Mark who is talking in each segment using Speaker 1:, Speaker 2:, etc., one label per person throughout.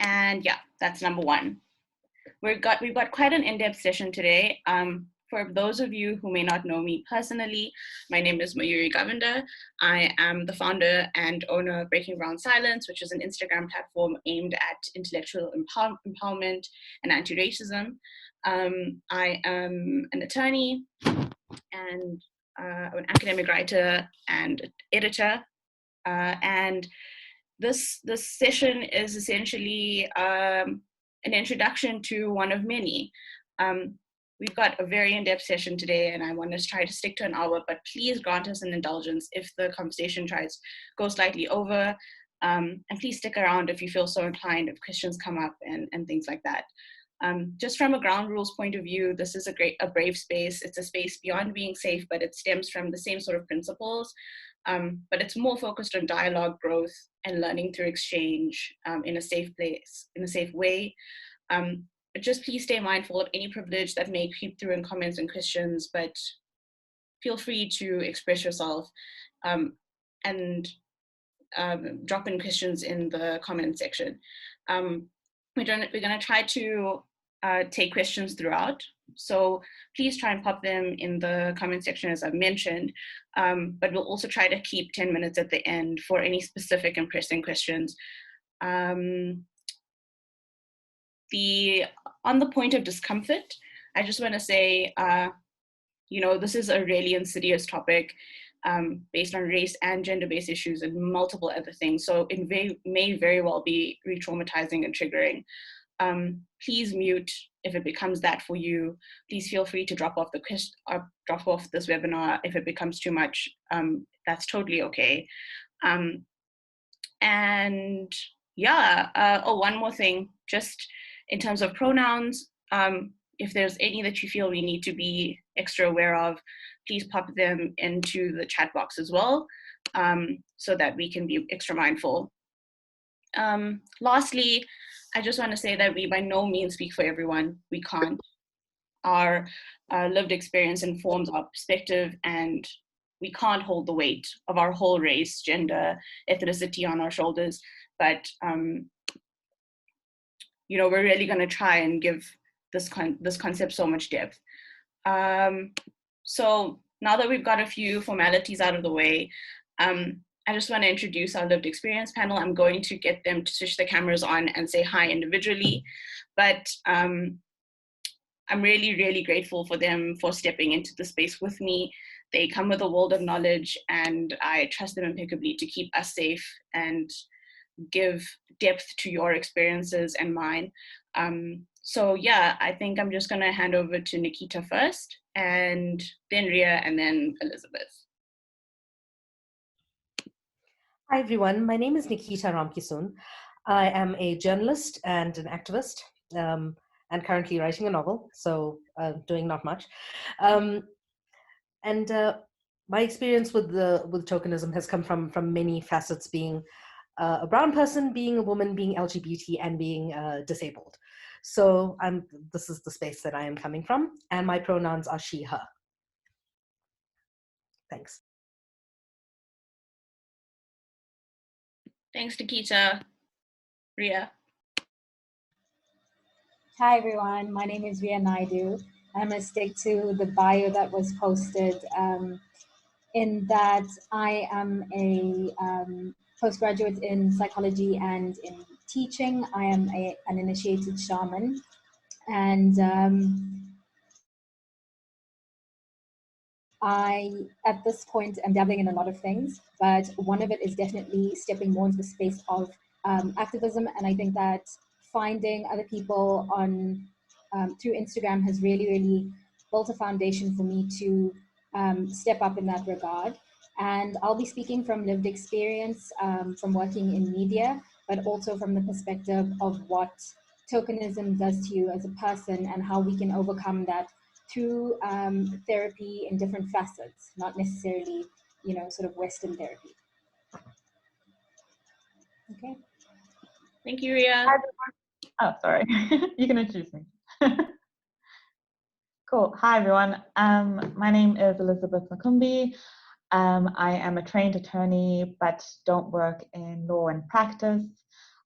Speaker 1: And yeah, that's number one. We've got quite an in-depth session today. For those of you who may not know me personally, my name is Mayuri Govender. I am the founder and owner of Breaking Brown Silence, which is an Instagram platform aimed at intellectual empowerment and anti-racism. I am an attorney and an academic writer and editor. And this session is essentially an introduction to one of many. We've got a very in-depth session today, and I want to try to stick to an hour, but please grant us an indulgence if the conversation go slightly over, and please stick around if you feel so inclined, if questions come up and things like that. Just from a ground rules point of view, this is a brave space. It's a space beyond being safe, but it stems from the same sort of principles, but it's more focused on dialogue, growth, and learning through exchange in a safe place, in a safe way. But just please stay mindful of any privilege that may creep through in comments and questions, but feel free to express yourself and drop in questions in the comment section. We're gonna try to take questions throughout. So please try and pop them in the comment section as I've mentioned, but we'll also try to keep 10 minutes at the end for any specific and pressing questions. On the point of discomfort, I just want to say, this is a really insidious topic based on race and gender-based issues and multiple other things. So it may very well be re-traumatizing and triggering. Please mute if it becomes that for you. Please feel free to drop off this webinar if it becomes too much. That's totally okay. And yeah, one more thing, just in terms of pronouns, if there's any that you feel we need to be extra aware of, please pop them into the chat box as well, so that we can be extra mindful. Lastly, I just want to say that we by no means speak for everyone. We can't. Our lived experience informs our perspective, and we can't hold the weight of our whole race, gender, ethnicity on our shoulders. But we're really going to try and give this concept so much depth. So now that we've got a few formalities out of the way, I just want to introduce our lived experience panel. I'm going to get them to switch the cameras on and say hi individually, but I'm really, really grateful for them for stepping into the space with me. They come with a world of knowledge, and I trust them impeccably to keep us safe and give depth to your experiences and mine. So yeah, I think I'm just gonna hand over to Nikita first, and then Ria, and then Elisabeth.
Speaker 2: Hi everyone, my name is Nikita Ramkissoon. I am a journalist and an activist, and currently writing a novel, so doing not much. My experience with tokenism has come from many facets, being a brown person, being a woman, being LGBT, and being disabled. So this is the space that I am coming from, and my pronouns are she, her. Thanks.
Speaker 1: Thanks, Nikita. Ria.
Speaker 3: Hi, everyone. My name is Ria Naidoo. I'm going to stick to the bio that was posted, in that I am a postgraduate in psychology and in teaching. I am an initiated shaman. And I, at this point, am dabbling in a lot of things, but one of it is definitely stepping more into the space of activism. And I think that finding other people on through Instagram has really, really built a foundation for me to step up in that regard. And I'll be speaking from lived experience, from working in media, but also from the perspective of what tokenism does to you as a person and how we can overcome that through therapy in different facets, not necessarily, sort of Western therapy. Okay.
Speaker 1: Thank you, Ria.
Speaker 4: Oh, sorry. You can introduce me. Cool. Hi, everyone. My name is Elisabeth Makumbi. I am a trained attorney, but don't work in law and practice.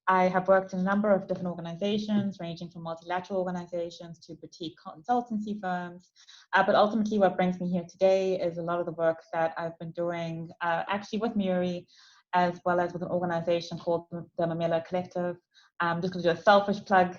Speaker 4: I have worked in a number of different organizations, ranging from multilateral organizations to boutique consultancy firms. But ultimately what brings me here today is a lot of the work that I've been doing actually with Mayuri, as well as with an organization called the Mamela Collective. Just to do a selfish plug,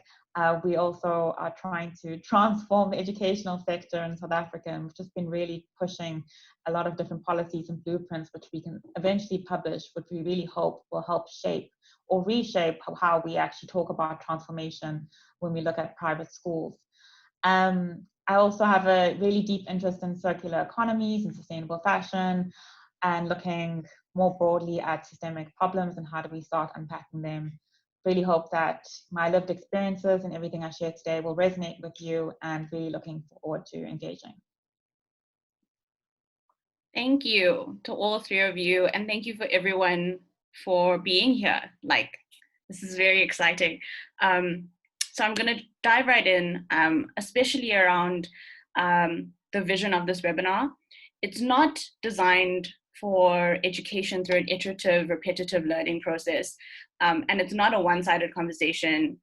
Speaker 4: we also are trying to transform the educational sector in South Africa, and we've just been really pushing a lot of different policies and blueprints which we can eventually publish, which we really hope will help shape or reshape how we actually talk about transformation when we look at private schools. I also have a really deep interest in circular economies and sustainable fashion, and looking more broadly at systemic problems and how do we start unpacking them. Really hope that my lived experiences and everything I share today will resonate with you, and really looking forward to engaging.
Speaker 1: Thank you to all three of you, and thank you for everyone for being here. Like, this is very exciting. So I'm going to dive right in, especially around the vision of this webinar. It's not designed for education through an iterative, repetitive learning process, and it's not a one-sided conversation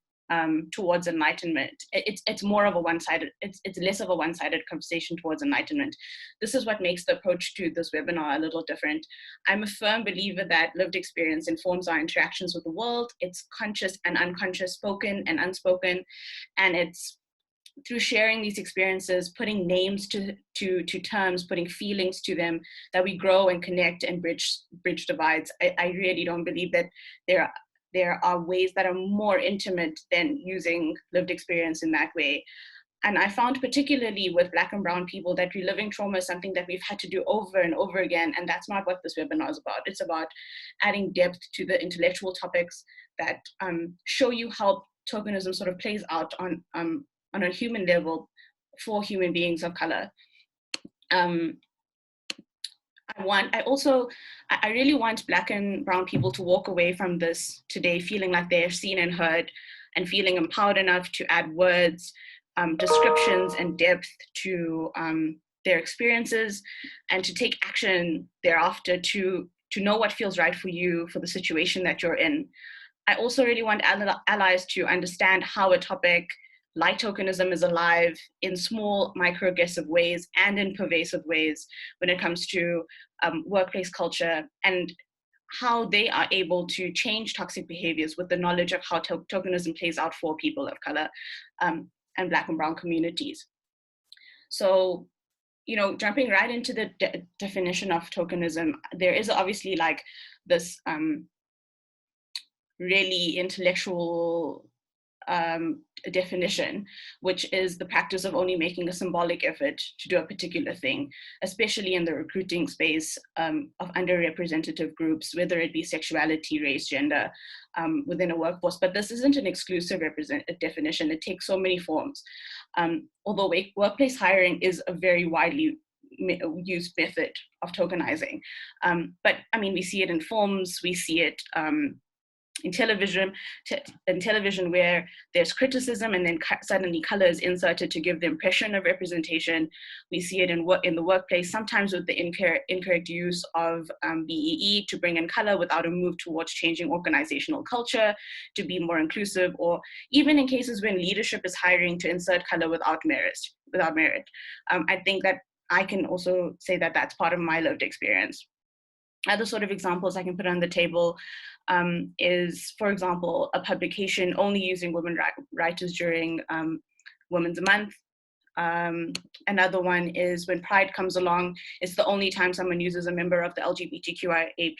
Speaker 1: towards enlightenment. It's more of a one-sided, it's less of a one-sided conversation towards enlightenment. This is what makes the approach to this webinar a little different. I'm a firm believer that lived experience informs our interactions with the world. It's conscious and unconscious, spoken and unspoken, and it's through sharing these experiences, putting names to terms, putting feelings to them, that we grow and connect and bridge divides. I really don't believe that there are ways that are more intimate than using lived experience in that way. And I found particularly with Black and Brown people that reliving trauma is something that we've had to do over and over again, and that's not what this webinar is about. It's about adding depth to the intellectual topics that show you how tokenism sort of plays out on a human level for human beings of color. I really want Black and Brown people to walk away from this today feeling like they're seen and heard, and feeling empowered enough to add words, descriptions, and depth to their experiences, and to take action thereafter to know what feels right for you, for the situation that you're in. I also really want allies to understand how a topic like tokenism is alive in small microaggressive ways and in pervasive ways when it comes to workplace culture, and how they are able to change toxic behaviors with the knowledge of how tokenism plays out for people of color and Black and Brown communities. So, jumping right into the definition of tokenism, there is obviously like this really intellectual definition, which is the practice of only making a symbolic effort to do a particular thing, especially in the recruiting space of underrepresentative groups, whether it be sexuality, race, gender, within a workforce. But this isn't an exclusive definition. It takes so many forms. Although workplace hiring is a very widely used method of tokenizing. But I mean, we see it in films, we see it in television, where there's criticism and then suddenly color is inserted to give the impression of representation. We see it in the workplace, sometimes with the incorrect use of BEE to bring in color without a move towards changing organizational culture to be more inclusive, or even in cases when leadership is hiring to insert color without merit. I think that I can also say that that's part of my lived experience. Other sort of examples I can put on the table is, for example, a publication only using women writers during Women's Month. Another one is when Pride comes along, it's the only time someone uses a member of the LGBTQIA+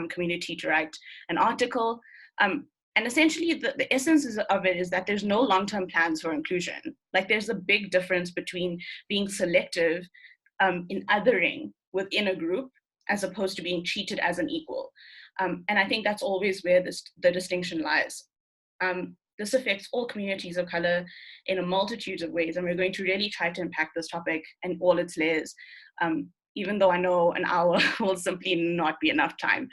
Speaker 1: community to write an article. And essentially the essence of it is that there's no long-term plans for inclusion. Like, there's a big difference between being selective in othering within a group as opposed to being treated as an equal. And I think that's always where the distinction lies. This affects all communities of color in a multitude of ways, and we're going to really try to unpack this topic and all its layers, even though I know an hour will simply not be enough time.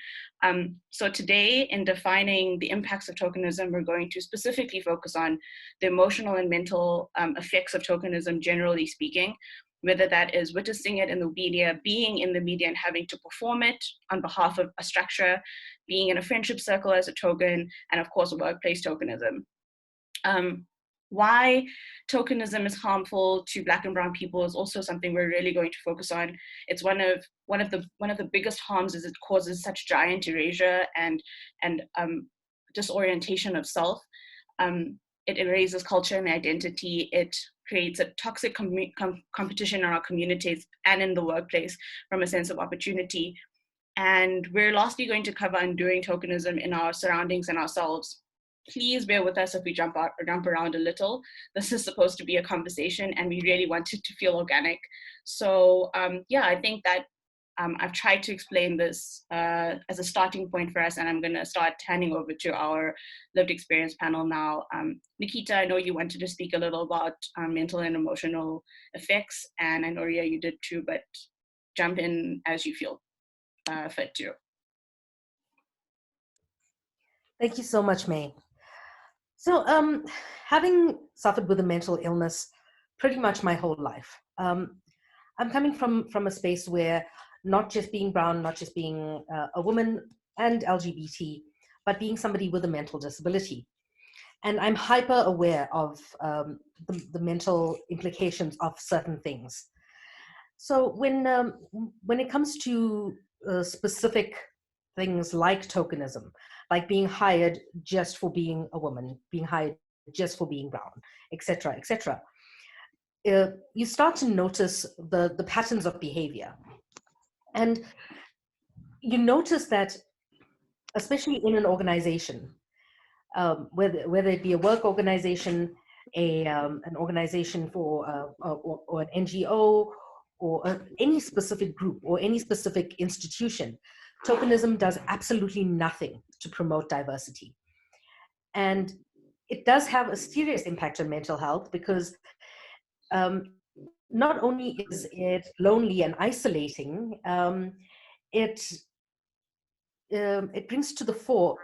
Speaker 1: So today, in defining the impacts of tokenism, we're going to specifically focus on the emotional and mental effects of tokenism, generally speaking, whether that is witnessing it in the media, being in the media and having to perform it on behalf of a structure, being in a friendship circle as a token, and of course, workplace tokenism. Why tokenism is harmful to Black and Brown people is also something we're really going to focus on. It's one of the biggest harms is it causes such giant erasure and disorientation of self. It erases culture and identity. It creates a toxic competition in our communities and in the workplace from a sense of opportunity. And we're lastly going to cover undoing tokenism in our surroundings and ourselves. Please bear with us if we jump around a little. This is supposed to be a conversation, and we really want it to feel organic. So yeah, I think that I've tried to explain this as a starting point for us, and I'm going to start handing over to our lived experience panel now. Nikita, I know you wanted to speak a little about mental and emotional effects, and I know Ria, you did too, but jump in as you feel fit to.
Speaker 2: Thank you so much, May. So having suffered with a mental illness pretty much my whole life, I'm coming from a space where not just being brown, not just being a woman and LGBT, but being somebody with a mental disability. And I'm hyper aware of the mental implications of certain things. So when it comes to specific things like tokenism, like being hired just for being a woman, being hired just for being brown, etc., etc., you start to notice the patterns of behavior. And you notice that, especially in an organization, whether it be a work organization, an organization for or an NGO, or any specific group or any specific institution, tokenism does absolutely nothing to promote diversity. And it does have a serious impact on mental health because not only is it lonely and isolating, it brings to the fore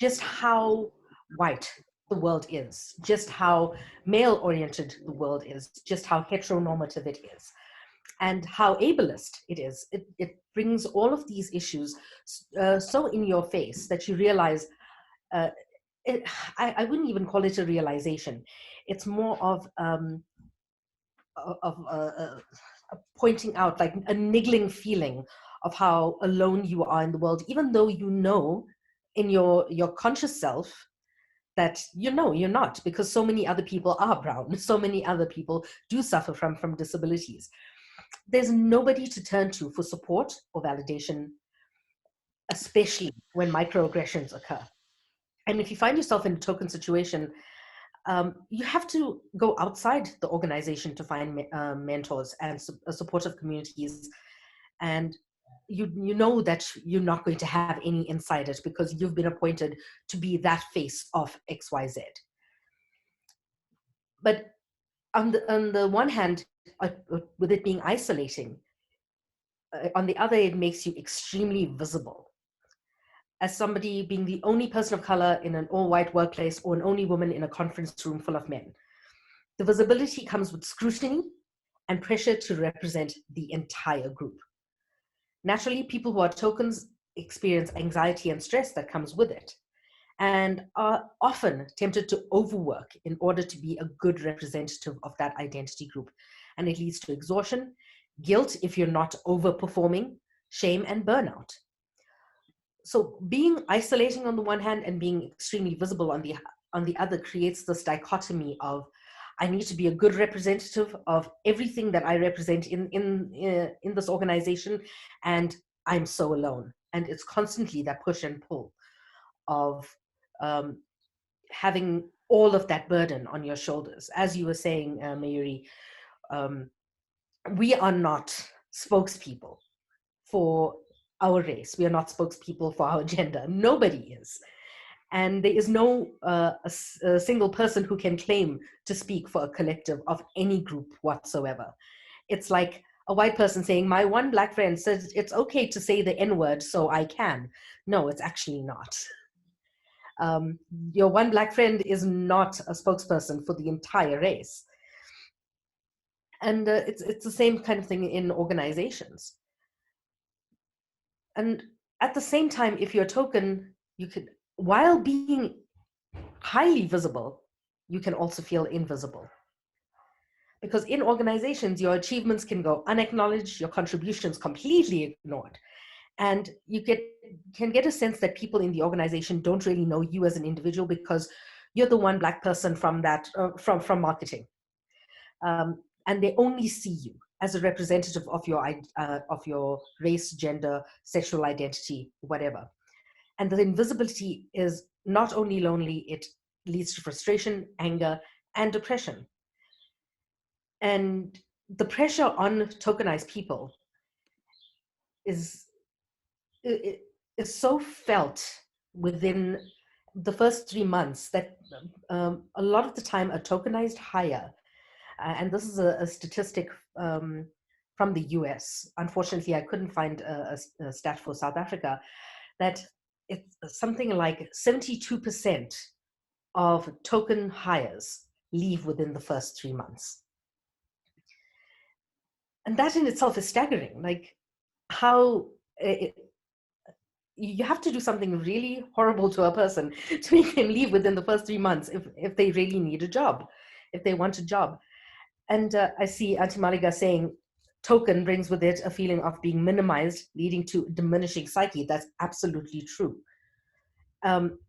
Speaker 2: just how white the world is, just how male-oriented the world is, just how heteronormative it is, and how ableist it is. It brings all of these issues so in your face that you realize, I wouldn't even call it a realization. It's more of pointing out, like a niggling feeling of how alone you are in the world, even though you know in your conscious self that you know you're not, because so many other people are brown, so many other people do suffer from disabilities. There's nobody to turn to for support or validation, especially when microaggressions occur. And if you find yourself in a token situation, you have to go outside the organization to find mentors and supportive communities. And you know that you're not going to have any insiders because you've been appointed to be that face of XYZ. But on the one hand, with it being isolating, on the other, it makes you extremely visible. As somebody being the only person of color in an all-white workplace or an only woman in a conference room full of men, the visibility comes with scrutiny and pressure to represent the entire group. Naturally, people who are tokens experience anxiety and stress that comes with it, and are often tempted to overwork in order to be a good representative of that identity group. And it leads to exhaustion, guilt if you're not overperforming, shame, and burnout. So being isolating on the one hand and being extremely visible on the other creates this dichotomy of, I need to be a good representative of everything that I represent in this organization, and I'm so alone. And it's constantly that push and pull of having all of that burden on your shoulders. As you were saying, Mayuri, we are not spokespeople for our race. We are not spokespeople for our gender. Nobody is. And there is no a single person who can claim to speak for a collective of any group whatsoever. It's like a white person saying, my one black friend says it's okay to say the N-word, so I can. No, it's actually not. Your one black friend is not a spokesperson for the entire race. And it's the same kind of thing in organizations. And At the same time, if you're a token, you could, while being highly visible, you can also feel invisible. Because in organizations, your achievements can go unacknowledged, your contributions completely ignored. And you can get a sense that people in the organization don't really know you as an individual because you're the one Black person from from marketing. And they only see you as a representative of your race, gender, sexual identity, whatever. And the invisibility is not only lonely, it leads to frustration, anger, and depression. And the pressure on tokenized people is so felt within the first 3 months that a lot of the time a tokenized hire, and this is a statistic from the US. Unfortunately, I couldn't find a stat for South Africa, that it's something like 72% of token hires leave within the first 3 months. And that in itself is staggering. Like how you have to do something really horrible to a person to make them leave within the first 3 months if they really need a job, if they want a job. And I see Auntie Maliga saying, token brings with it a feeling of being minimized, leading to diminishing psyche. That's absolutely true.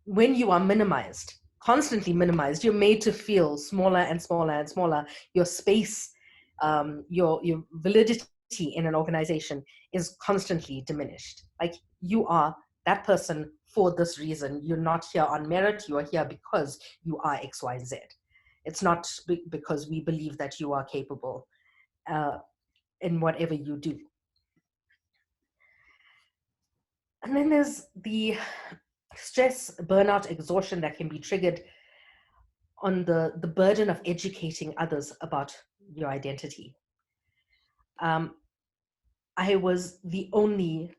Speaker 2: When you are minimized, constantly minimized, you're made to feel smaller and smaller and smaller. Your space, your validity in an organization is constantly diminished. Like, you are that person for this reason. You're not here on merit. You are here because you are X, Y, Z. It's not because we believe that you are capable in whatever you do. And then there's the stress, burnout, exhaustion that can be triggered on the burden of educating others about your identity. I was the only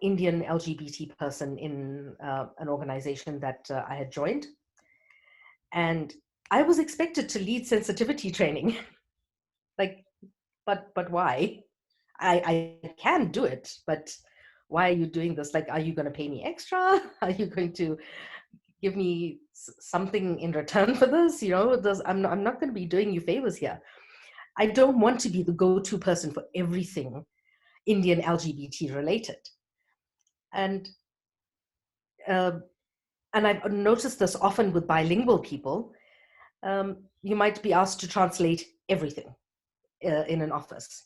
Speaker 2: Indian LGBT person in an organization that I had joined. And I was expected to lead sensitivity training. Like, but why? I can do it, but why are you doing this? Like, are you going to pay me extra? Are you going to give me something in return for this? You know, I'm not going to be doing you favors here. I don't want to be the go-to person for everything Indian LGBT related. And I've noticed this often with bilingual people. You might be asked to translate everything in an office.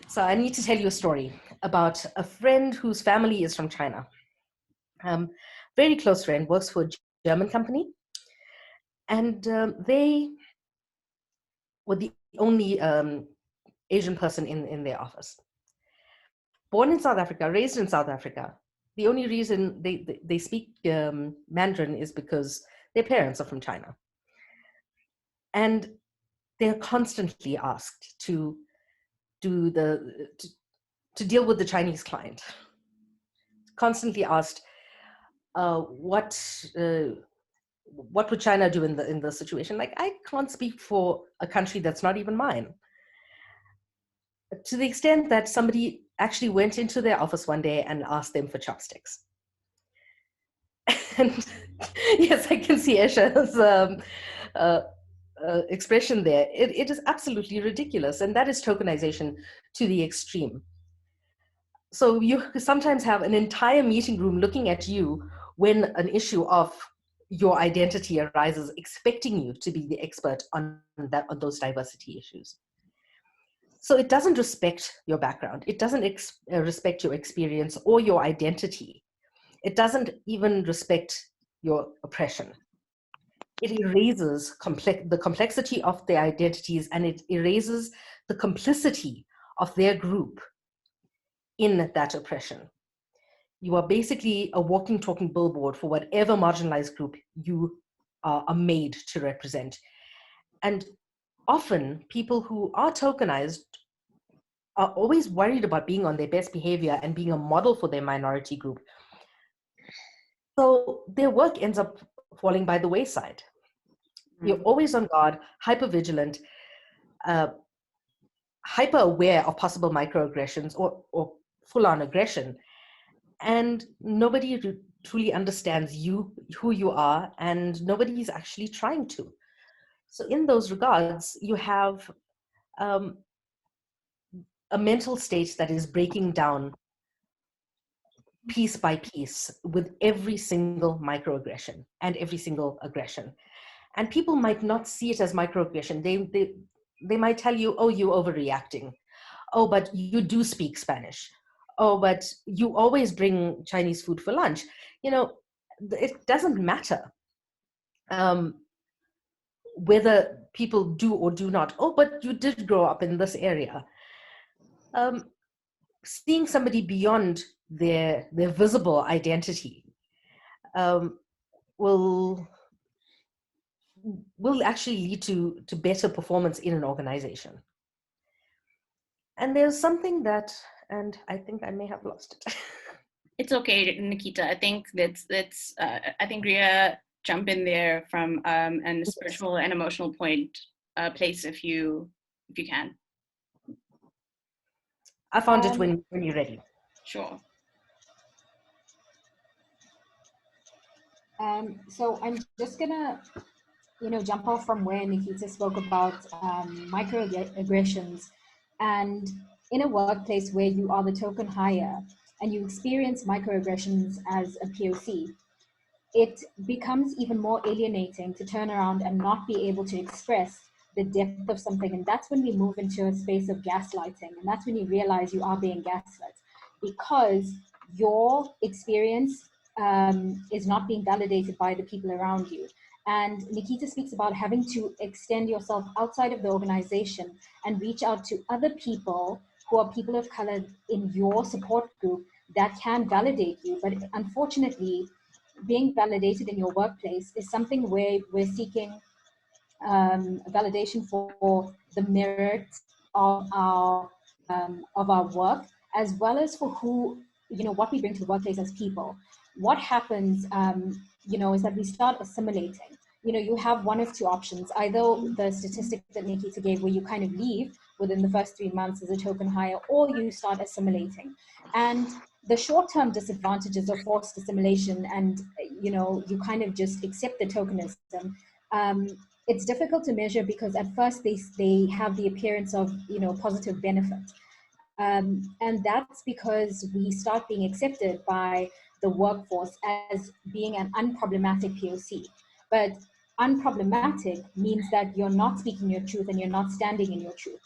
Speaker 2: So I need to tell you a story about a friend whose family is from China. Very close friend, works for a German company. And they were the only Asian person in their office. Born in South Africa, raised in South Africa. The only reason they speak Mandarin is because their parents are from China. And they're constantly asked to deal with the Chinese client. Constantly asked, what would China do in the situation? Like, I can't speak for a country that's not even mine. To the extent that somebody actually went into their office one day and asked them for chopsticks. And yes, I can see Esha's expression there. It is absolutely ridiculous. And that is tokenization to the extreme. So you sometimes have an entire meeting room looking at you when an issue of your identity arises, expecting you to be the expert on those diversity issues. So it doesn't respect your background. It doesn't respect your experience or your identity. It doesn't even respect your oppression. It erases the complexity of their identities, and it erases the complicity of their group in that oppression. You are basically a walking, talking billboard for whatever marginalized group you are made to represent. And often people who are tokenized are always worried about being on their best behavior and being a model for their minority group. So their work ends up falling by the wayside. You're always on guard, hyper vigilant, hyper aware of possible microaggressions or full-on aggression. And nobody truly understands you, who you are, and nobody is actually trying to. So in those regards, you have a mental state that is breaking down piece by piece with every single microaggression and every single aggression. And people might not see it as microaggression. They might tell you, oh, you're overreacting. Oh, but you do speak Spanish. Oh, but you always bring Chinese food for lunch. You know, it doesn't matter whether people do or do not. Oh, but you did grow up in this area. Seeing somebody beyond their visible identity will actually lead to better performance in an organization. And there's something that, and I think I may have lost it.
Speaker 1: It's okay, Nikita. I think I think Ria, jump in there from a spiritual and emotional place if you can.
Speaker 2: I found it when you're ready.
Speaker 1: Sure.
Speaker 3: So I'm just gonna, jump off from where Nikita spoke about microaggressions, and in a workplace where you are the token hire and you experience microaggressions as a POC, it becomes even more alienating to turn around and not be able to express the depth of something. And that's when we move into a space of gaslighting. And that's when you realize you are being gaslit, because your experience is not being validated by the people around you. And Nikita speaks about having to extend yourself outside of the organization and reach out to other people who are people of color in your support group that can validate you. But unfortunately, being validated in your workplace is something where we're seeking validation for the merit of our work, as well as for who, what we bring to the workplace as people. What happens, is that we start assimilating. You have one of two options: either the statistic that Nikita gave, where you kind of leave within the first 3 months as a token hire, or you start assimilating. And the short-term disadvantages of forced assimilation, and you kind of just accept the tokenism. It's difficult to measure because at first they have the appearance of positive benefit, and that's because we start being accepted by the workforce as being an unproblematic POC. But unproblematic means that you're not speaking your truth and you're not standing in your truth.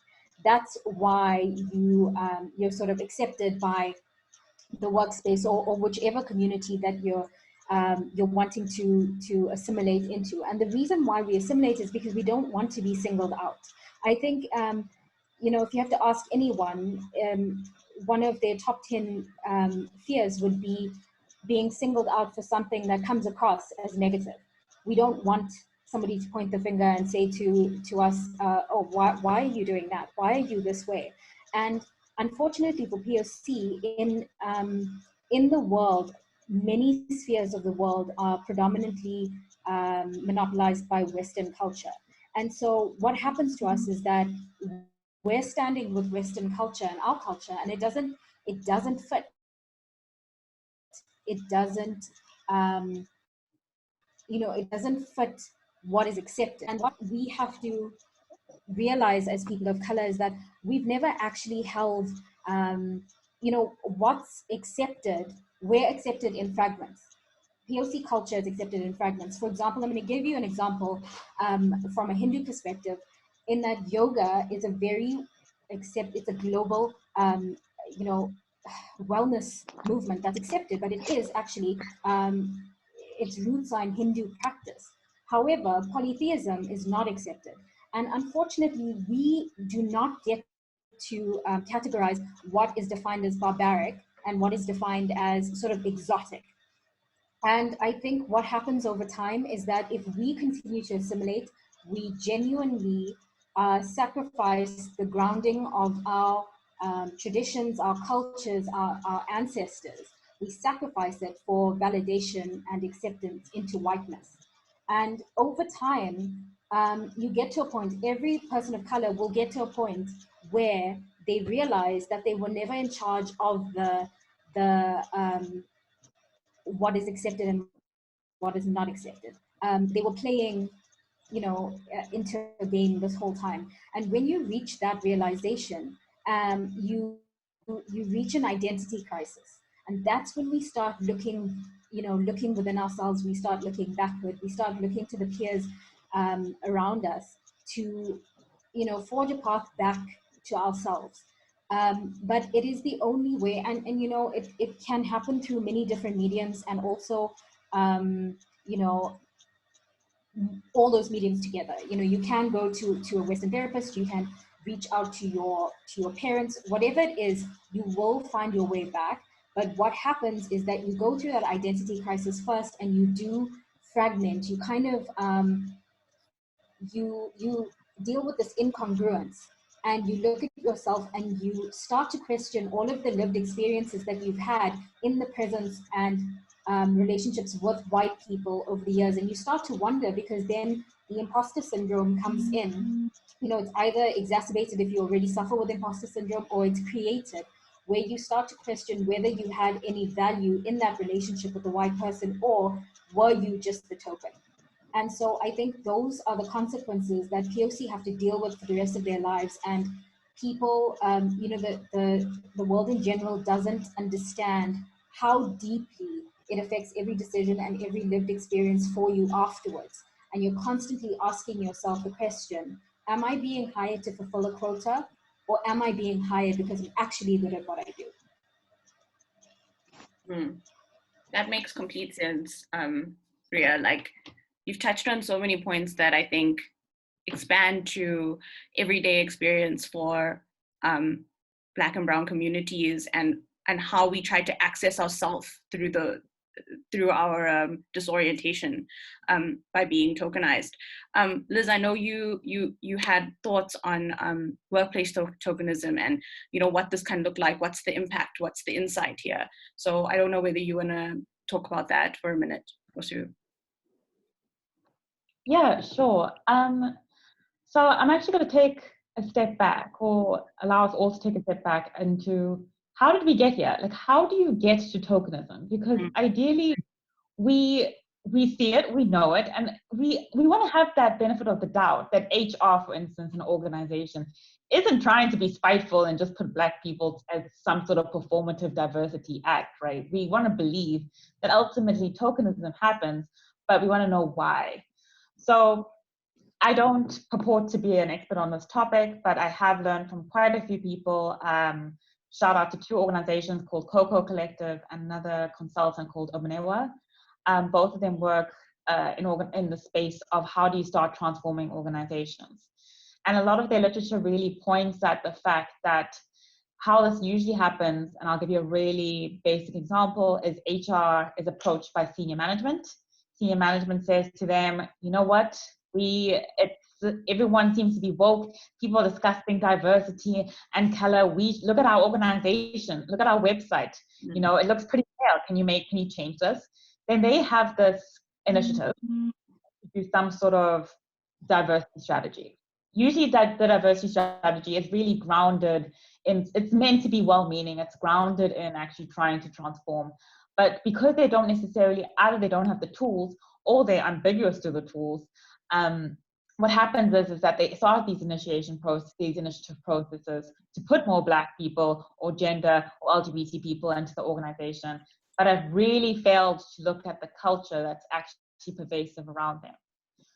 Speaker 3: That's why you're sort of accepted by the workspace or whichever community that you're wanting to assimilate into. And the reason why we assimilate is because we don't want to be singled out. I think if you have to ask anyone, one of their top 10 fears would be being singled out for something that comes across as negative. We don't want somebody to point the finger and say to us, oh, why are you doing that? Why are you this way? And unfortunately for POC, in the world, many spheres of the world are predominantly monopolized by Western culture. And so what happens to us is that we're standing with Western culture and our culture, and it doesn't fit. It doesn't, it doesn't fit what is accepted. And what we have to realize as people of color is that we've never actually held, what's accepted. We're accepted in fragments. POC culture is accepted in fragments. For example, I'm going to give you an example from a Hindu perspective, in that yoga is it's a global, wellness movement that's accepted, but it is actually, its roots are in Hindu practice. However, polytheism is not accepted. And unfortunately, we do not get to categorize what is defined as barbaric and what is defined as sort of exotic. And I think what happens over time is that if we continue to assimilate, we genuinely sacrifice the grounding of our traditions, our cultures, our ancestors. We sacrifice it for validation and acceptance into whiteness. And over time, you get to a point, every person of color will get to a point where they realize that they were never in charge of the the what is accepted and what is not accepted. They were playing, into a game this whole time. And when you reach that realization, you reach an identity crisis, and that's when we start looking, looking within ourselves. We start looking backward. We start looking to the peers around us to, forge a path back to ourselves. But it is the only way, and it can happen through many different mediums, and also you know all those mediums together. You can go to a Western therapist, you can reach out to your parents, whatever it is, you will find your way back. But what happens is that you go through that identity crisis first, and you do fragment. You kind of you deal with this incongruence, and you look at yourself and you start to question all of the lived experiences that you've had in the presence and relationships with white people over the years. And you start to wonder, because then the imposter syndrome comes in. It's either exacerbated if you already suffer with imposter syndrome, or it's created where you start to question whether you had any value in that relationship with the white person, or were you just the token. And so I think those are the consequences that POC have to deal with for the rest of their lives. And people, the world in general doesn't understand how deeply it affects every decision and every lived experience for you afterwards. And you're constantly asking yourself the question, am I being hired to fulfill a quota, or am I being hired because I'm actually good at what I do?
Speaker 1: That makes complete sense, Ria. Like, you've touched on so many points that I think expand to everyday experience for Black and Brown communities, and how we try to access ourselves through our disorientation by being tokenized. Liz, I know you had thoughts on workplace tokenism, and what this can look like. What's the impact? What's the insight here? So I don't know whether you want to talk about that for a minute or two.
Speaker 4: Yeah, sure. So I'm actually going to take a step back, or allow us all to take a step back into how did we get here? Like, how do you get to tokenism? Because ideally, we see it, we know it, and we want to have that benefit of the doubt that HR, for instance, an organization, isn't trying to be spiteful and just put Black people as some sort of performative diversity act, right? We want to believe that ultimately tokenism happens, but we want to know why. So I don't purport to be an expert on this topic, but I have learned from quite a few people. Shout out to two organizations called Coco Collective and another consultant called Omenewa. Both of them work in the space of how do you start transforming organizations. And a lot of their literature really points at the fact that how this usually happens, and I'll give you a really basic example, is HR is approached by senior management. Senior management says to them, you know what? Everyone seems to be woke. People are discussing diversity and color. We look at our organization, look at our website. It looks pretty pale. Can you change this? Then they have this initiative to do some sort of diversity strategy. Usually the diversity strategy is really grounded in, it's meant to be well-meaning, it's grounded in actually trying to transform. But because they don't necessarily, either they don't have the tools or they're ambiguous to the tools, what happens is that they start these initiative processes to put more Black people or gender or LGBT people into the organization, but have really failed to look at the culture that's actually pervasive around them.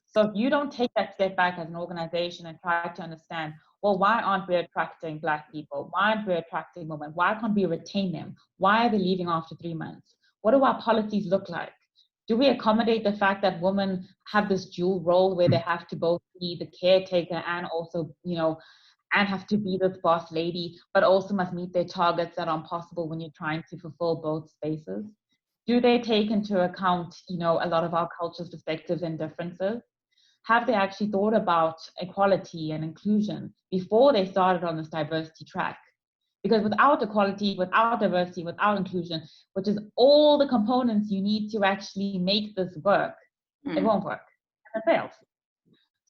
Speaker 4: So if you don't take that step back as an organization and try to understand, well, why aren't we attracting Black people? Why aren't we attracting women? Why can't we retain them? Why are they leaving after 3 months? What do our policies look like? Do we accommodate the fact that women have this dual role where they have to both be the caretaker and also, and have to be this boss lady, but also must meet their targets that are impossible when you're trying to fulfill both spaces? Do they take into account, a lot of our culture's perspectives and differences? Have they actually thought about equality and inclusion before they started on this diversity track? Because without equality, without diversity, without inclusion, which is all the components you need to actually make this work, it won't work. And it fails.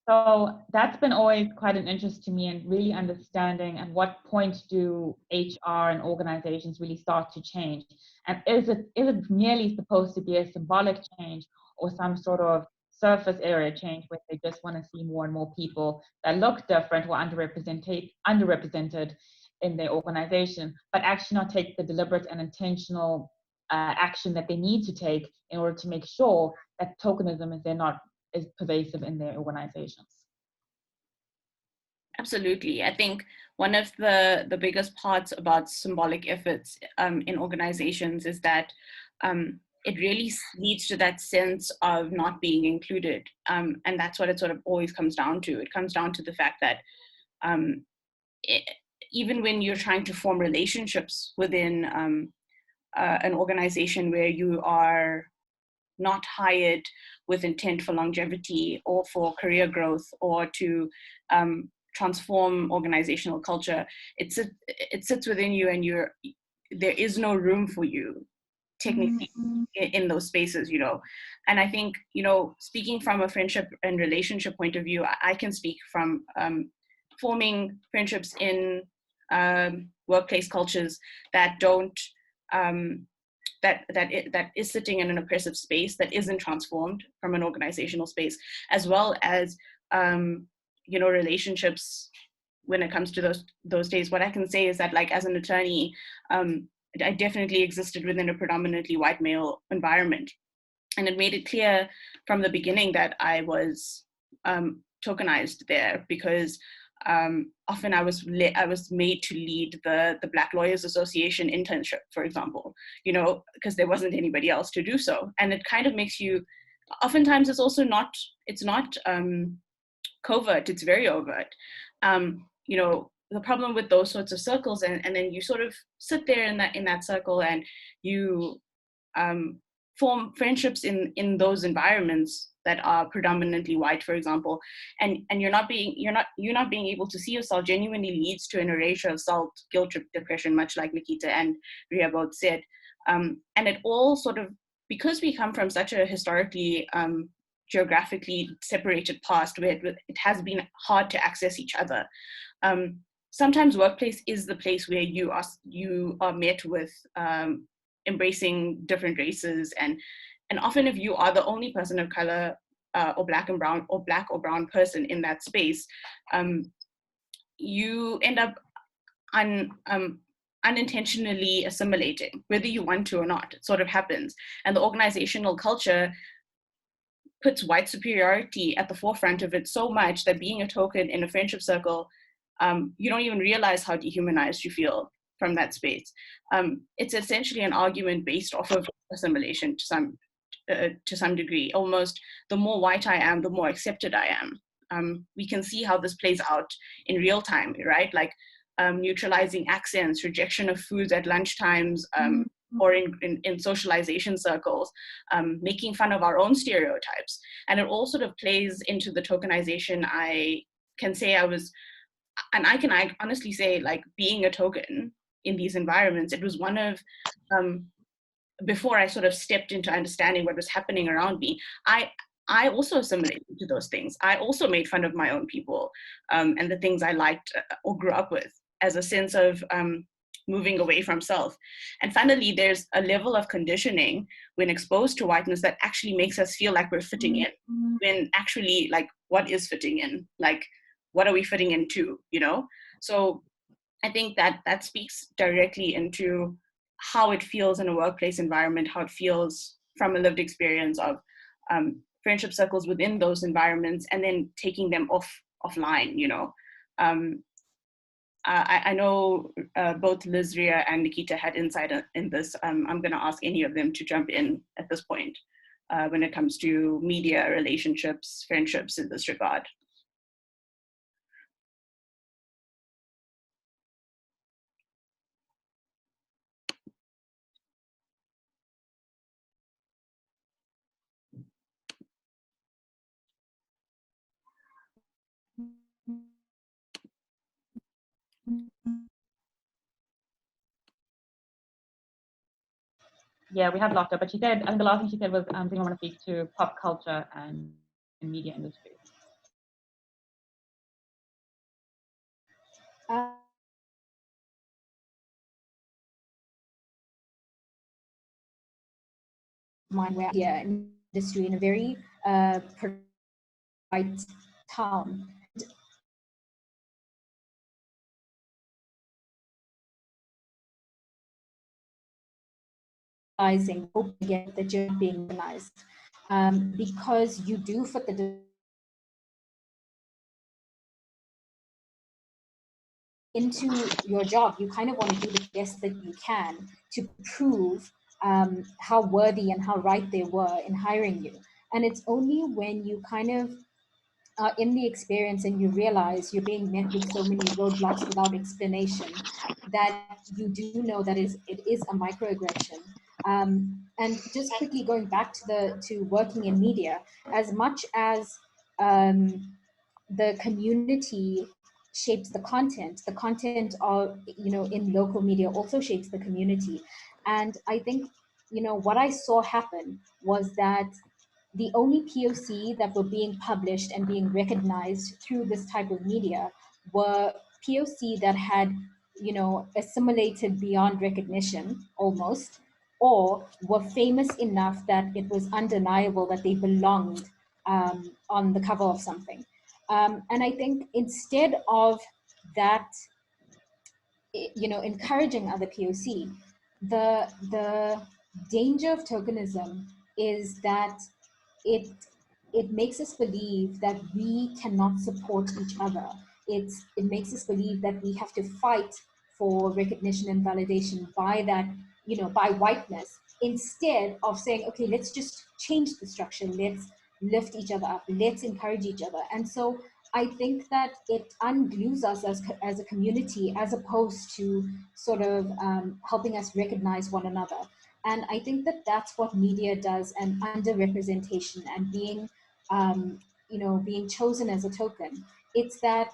Speaker 4: So that's been always quite an interest to me, and really understanding at what point do HR and organizations really start to change? And is it merely supposed to be a symbolic change, or some sort of surface area change where they just want to see more and more people that look different or underrepresented in their organization, but actually not take the deliberate and intentional action that they need to take in order to make sure that tokenism is pervasive in their organizations?
Speaker 1: Absolutely. I think one of the biggest parts about symbolic efforts in organizations is that it really leads to that sense of not being included. And that's what it sort of always comes down to. It comes down to the fact that it, even when you're trying to form relationships within an organization where you are not hired with intent for longevity or for career growth or to transform organizational culture, it sits within you, and there is no room for you technically in those spaces, you know. And I think, you know, speaking from a friendship and relationship point of view, I can speak from forming friendships in workplace cultures that don't that is sitting in an oppressive space that isn't transformed from an organizational space, as well as you know, relationships when it comes to those days. What I can say is that, like, as an attorney, I definitely existed within a predominantly white male environment, and it made it clear from the beginning that I was tokenized there, because often I was made to lead the Black Lawyers Association internship, for example, you know, because there wasn't anybody else to do so. And it kind of makes you, oftentimes it's also not, it's not covert, it's very overt. You know, the problem with those sorts of circles, and then you sort of sit there in that circle, and you form friendships in those environments that are predominantly white, for example, and you're not being able to see yourself, genuinely leads to an erasure of self, guilt, depression, much like Nikita and Ria both said. And it all sort of, because we come from such a historically geographically separated past where it has been hard to access each other. Sometimes workplace is the place where you are met with embracing different races, and often if you are the only person of color or black or brown person in that space, you end up unintentionally assimilating, whether you want to or not. It sort of happens, and the organizational culture puts white superiority at the forefront of it so much that being a token in a friendship circle, you don't even realize how dehumanized you feel from that space. It's essentially an argument based off of assimilation to some degree. Almost, the more white I am, the more accepted I am. We can see how this plays out in real time, right? Like neutralizing accents, rejection of foods at lunchtimes, or in socialization circles, making fun of our own stereotypes. And it all sort of plays into the tokenization. I can honestly say, like, being a token in these environments, it was one of, before I sort of stepped into understanding what was happening around me, I also assimilated to those things. I also made fun of my own people and the things I liked or grew up with, as a sense of moving away from self. And finally, there's a level of conditioning when exposed to whiteness that actually makes us feel like we're fitting in, when actually, like, what is fitting in? Like, what are we fitting into, you know? So I think that speaks directly into how it feels in a workplace environment, how it feels from a lived experience of friendship circles within those environments, and then taking them offline, you know. I know both Liz, Ria, and Nikita had insight in this. I'm going to ask any of them to jump in at this point when it comes to media, relationships, friendships in this regard.
Speaker 4: Yeah, we have locked up, but she said, and the last thing she said was, I want to speak to pop culture and media industry.
Speaker 3: Mine where here industry in a very bright town. Hope again that you're being recognized because you do fit the into your job. You kind of want to do the best that you can to prove how worthy and how right they were in hiring you. And it's only when you kind of are in the experience and you realize you're being met with so many roadblocks without explanation that you do know that it is a microaggression. And just quickly going back to working in media, as much as the community shapes the content of, in local media also shapes the community. And I think, what I saw happen was that the only POC that were being published and being recognized through this type of media were POC that had, assimilated beyond recognition almost, or were famous enough that it was undeniable that they belonged on the cover of something. And I think instead of that, encouraging other POC, the danger of tokenism is that it it makes us believe that we cannot support each other. It makes us believe that we have to fight for recognition and validation by that, by whiteness, instead of saying, okay, let's just change the structure. Let's lift each other up. Let's encourage each other. And so I think that it unglues us as a community, as opposed to sort of helping us recognize one another. And I think that that's what media does, and underrepresentation and being, being chosen as a token. It's that,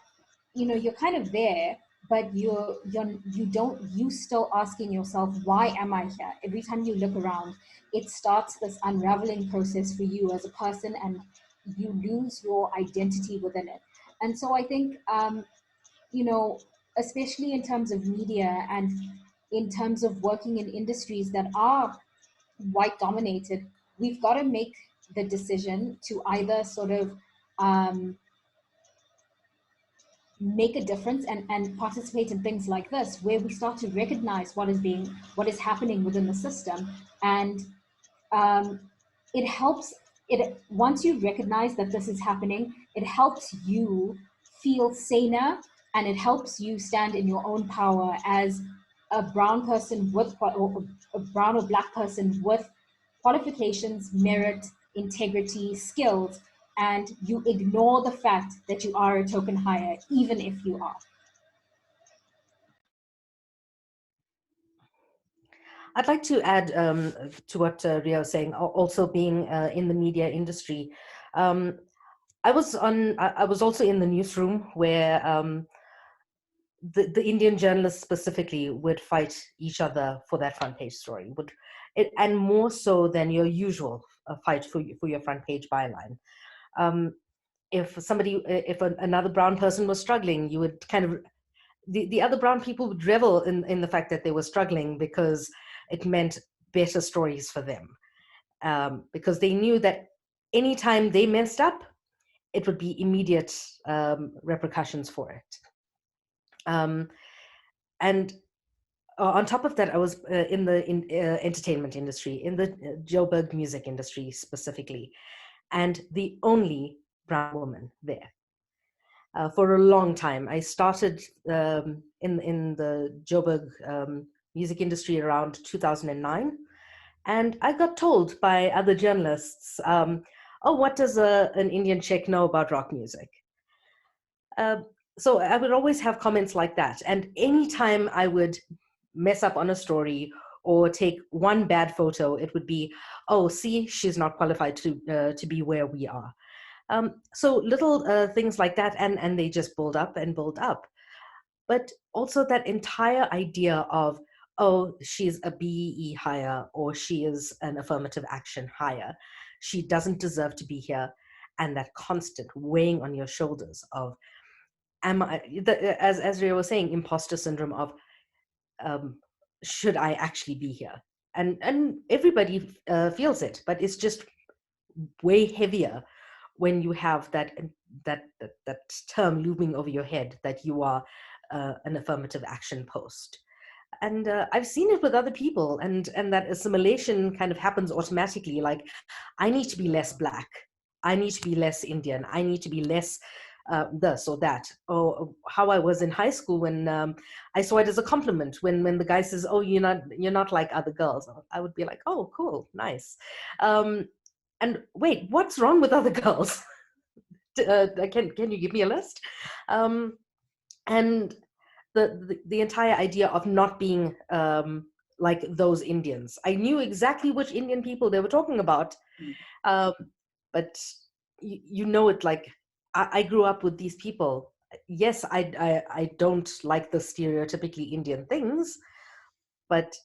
Speaker 3: you're kind of there, but you still asking yourself, why am I here? Every time you look around, it starts this unraveling process for you as a person, and you lose your identity within it. And so I think, especially in terms of media and in terms of working in industries that are white dominated, we've got to make the decision to either sort of make a difference and participate in things like this, where we start to recognize what is happening within the system. And it helps, once you recognize that this is happening, it helps you feel saner, and it helps you stand in your own power as a brown person or a brown or black person with qualifications, merit, integrity, skills, and you ignore the fact that you are a token hire, even if you are.
Speaker 2: I'd like to add to what Ria was saying, also being in the media industry. I was also in the newsroom where the Indian journalists specifically would fight each other for that front page story, and more so than your usual fight for your front page byline. If another brown person was struggling, you would kind of, the other brown people would revel in the fact that they were struggling, because it meant better stories for them, because they knew that anytime they messed up, it would be immediate repercussions for it. And on top of that, I was in the entertainment industry, in the Joburg music industry specifically, and the only brown woman there. For a long time, I started in the Joburg music industry around 2009, and I got told by other journalists, "Oh, what does an Indian chick know about rock music?" So I would always have comments like that, and anytime I would mess up on a story or take one bad photo, it would be, "Oh, see, she's not qualified to be where we are." So little things like that, and they just build up and build up. But also that entire idea of, oh, she's a BEE hire, or she is an affirmative action hire, she doesn't deserve to be here, and that constant weighing on your shoulders of, as Ria was saying, imposter syndrome of, should I actually be here? And everybody feels it, but it's just way heavier when you have that term looming over your head that you are an affirmative action post. And I've seen it with other people, and that assimilation kind of happens automatically. Like, I need to be less Black, I need to be less Indian, I need to be less this or that. Or how I was in high school when I saw it as a compliment when the guy says, "Oh, you're not like other girls." I would be like, "Oh, cool, nice." And wait, what's wrong with other girls? Can you give me a list? And the entire idea of not being like those Indians. I knew exactly which Indian people they were talking about, but you know it. Like, I grew up with these people. Yes, I don't like the stereotypically Indian things, but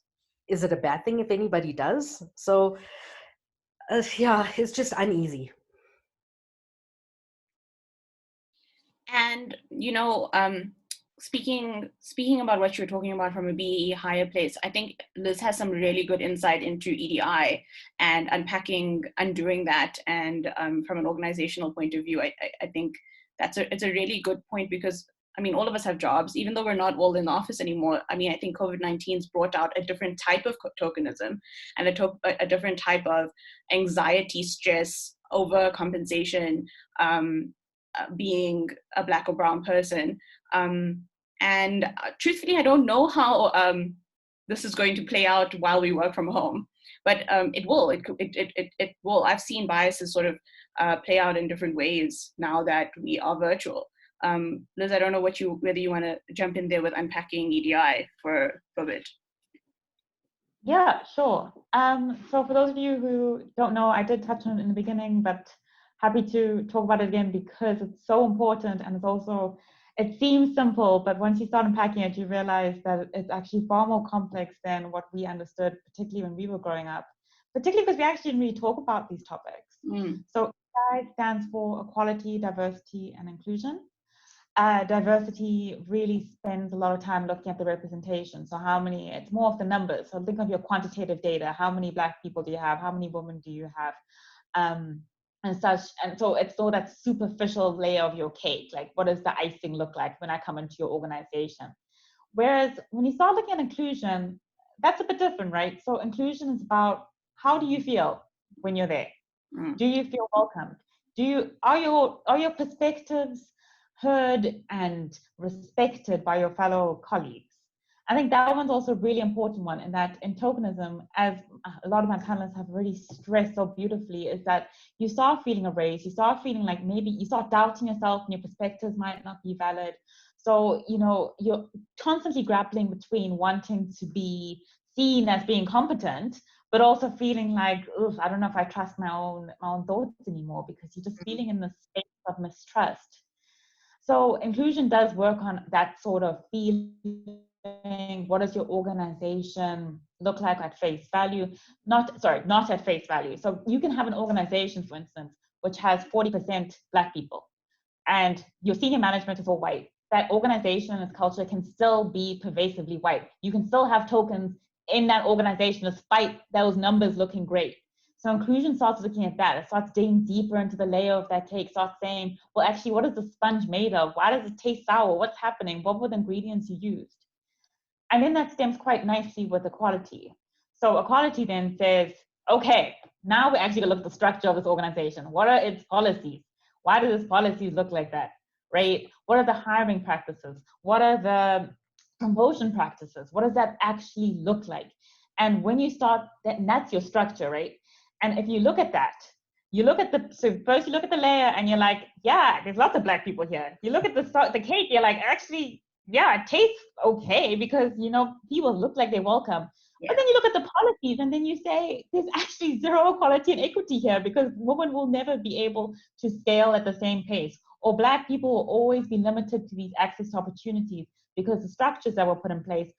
Speaker 2: is it a bad thing if anybody does? So yeah, it's just uneasy.
Speaker 1: And speaking about what you're talking about from a BEE higher place, I think Liz has some really good insight into EDI and undoing that. And from an organizational point of view, I think it's a really good point, because I mean, all of us have jobs, even though we're not all in the office anymore. I mean, I think COVID-19's brought out a different type of tokenism and a different type of anxiety, stress, overcompensation, being a Black or brown person. And truthfully, I don't know how this is going to play out while we work from home, but it will. It will. I've seen biases sort of play out in different ways now that we are virtual. Liz, I don't know whether you want to jump in there with unpacking EDI for a bit.
Speaker 4: Yeah, sure. So for those of you who don't know, I did touch on it in the beginning, but happy to talk about it again because it's so important, and it's also, it seems simple, but once you start unpacking it, you realize that it's actually far more complex than what we understood, particularly when we were growing up, particularly because we actually didn't really talk about these topics. So EDI stands for Equality, Diversity, and Inclusion. Diversity really spends a lot of time looking at the representation. So it's more of the numbers. So think of your quantitative data. How many Black people do you have? How many women do you have? And such. And so it's all that superficial layer of your cake. Like, what does the icing look like when I come into your organization? Whereas when you start looking at inclusion, that's a bit different, right? So inclusion is about, how do you feel when you're there? Do you feel welcomed? Are your perspectives heard and respected by your fellow colleagues? I think that one's also a really important one, and that in tokenism, as a lot of my panelists have already stressed so beautifully, is that you start feeling erased, you start feeling like maybe you start doubting yourself and your perspectives might not be valid. So, you're constantly grappling between wanting to be seen as being competent, but also feeling like, I don't know if I trust my own thoughts anymore, because you're just feeling in the space of mistrust. So inclusion does work on that sort of feeling. What does your organization look like at face value? Not at face value. So you can have an organization, for instance, which has 40% Black people, and your senior management is all white. That organization and its culture can still be pervasively white. You can still have tokens in that organization despite those numbers looking great. So inclusion starts looking at that. It starts digging deeper into the layer of that cake, starts saying, well, actually, what is the sponge made of? Why does it taste sour? What's happening? What were the ingredients you used? And then that stems quite nicely with equality. So equality then says, okay, now we're actually going to look at the structure of this organization. What are its policies? Why do its policies look like that, right? What are the hiring practices? What are the promotion practices? What does that actually look like? And when you start, and that's your structure, right? And if you look at that, so first you look at the layer and you're like, yeah, there's lots of Black people here. You look at the cake, you're like, actually, yeah, it tastes okay because, people look like they're welcome. Yeah. But then you look at the policies and then you say, there's actually zero equality and equity here because women will never be able to scale at the same pace, or Black people will always be limited to these access to opportunities because the structures that were put in place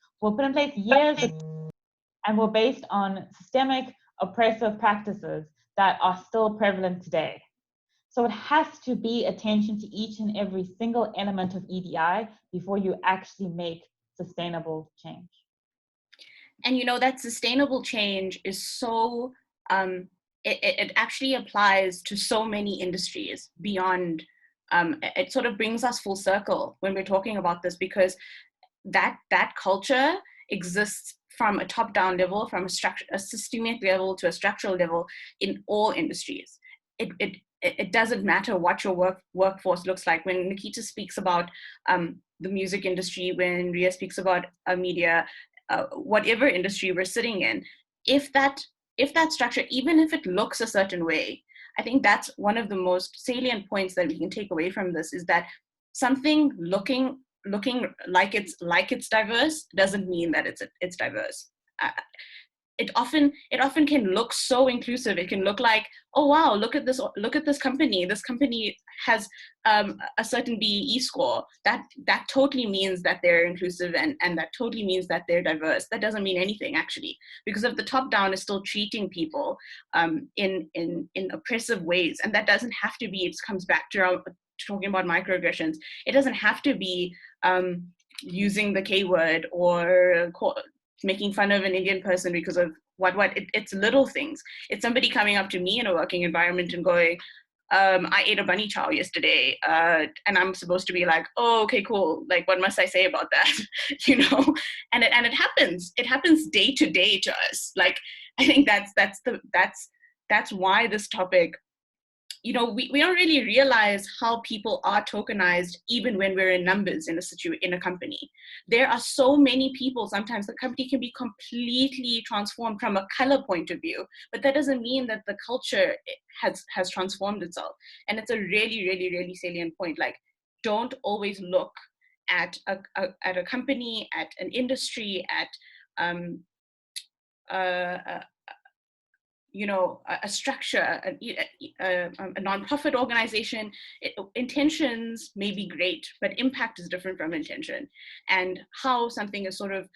Speaker 4: years ago and were based on systemic oppressive practices that are still prevalent today. So it has to be attention to each and every single element of EDI before you actually make sustainable change.
Speaker 1: And that sustainable change is so, it actually applies to so many industries beyond, it sort of brings us full circle when we're talking about this, because that culture exists from a top-down level, from a systemic level to a structural level in all industries. It doesn't matter what your workforce looks like. When Nikita speaks about the music industry, when Ria speaks about media, whatever industry we're sitting in, if that structure, even if it looks a certain way, I think that's one of the most salient points that we can take away from this, is that something looking like it's diverse doesn't mean that it's diverse. It often can look so inclusive. It can look like, oh wow, look at this company. This company has a certain BEE score. That totally means that they're inclusive, and that totally means that they're diverse. That doesn't mean anything, actually, because if the top down is still treating people in oppressive ways, and that doesn't have to be. It comes back to talking about microaggressions. It doesn't have to be using the K word or making fun of an Indian person because of it's little things. It's somebody coming up to me in a working environment and going, I ate a bunny chow yesterday, and I'm supposed to be like, oh, okay, cool. Like, what must I say about that? And it happens. It happens day to day to us. Like, I think that's why this topic, we don't really realize how people are tokenized even when we're in numbers in a company. There are so many people. Sometimes the company can be completely transformed from a color point of view, but that doesn't mean that the culture has transformed itself. And it's a really, really, really salient point. Like, don't always look at a company, at an industry, at a structure, a nonprofit organization. Intentions may be great, but impact is different from intention. And how something is sort of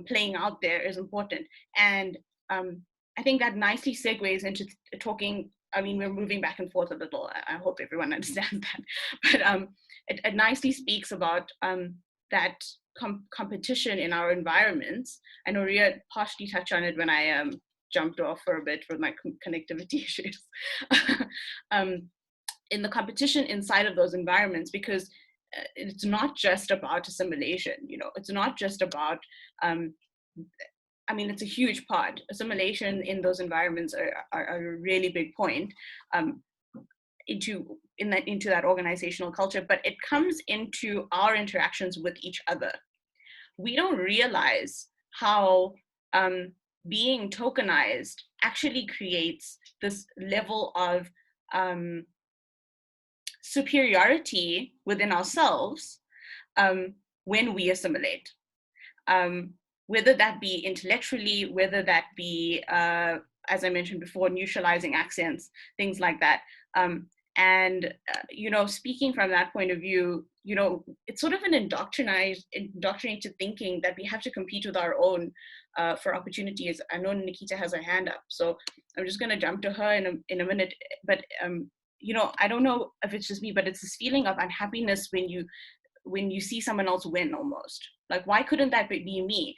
Speaker 1: playing out there is important. And I think that nicely segues into talking. I mean, we're moving back and forth a little. I hope everyone understands that. But it nicely speaks about that competition in our environments. I know Ria partially touched on it when I jumped off for a bit for my connectivity issues. In the competition inside of those environments, because it's not just about assimilation, it's not just about, it's a huge part. Assimilation in those environments are a really big point into that organizational culture, but it comes into our interactions with each other. We don't realize how being tokenized actually creates this level of superiority within ourselves when we assimilate. Whether that be intellectually, whether that be, as I mentioned before, neutralizing accents, things like that. Speaking from that point of view, it's sort of an indoctrinated thinking that we have to compete with our own for opportunities. I know Nikita has her hand up, so I'm just going to jump to her in a minute. But I don't know if it's just me, but it's this feeling of unhappiness when you see someone else win, almost. Like, why couldn't that be me?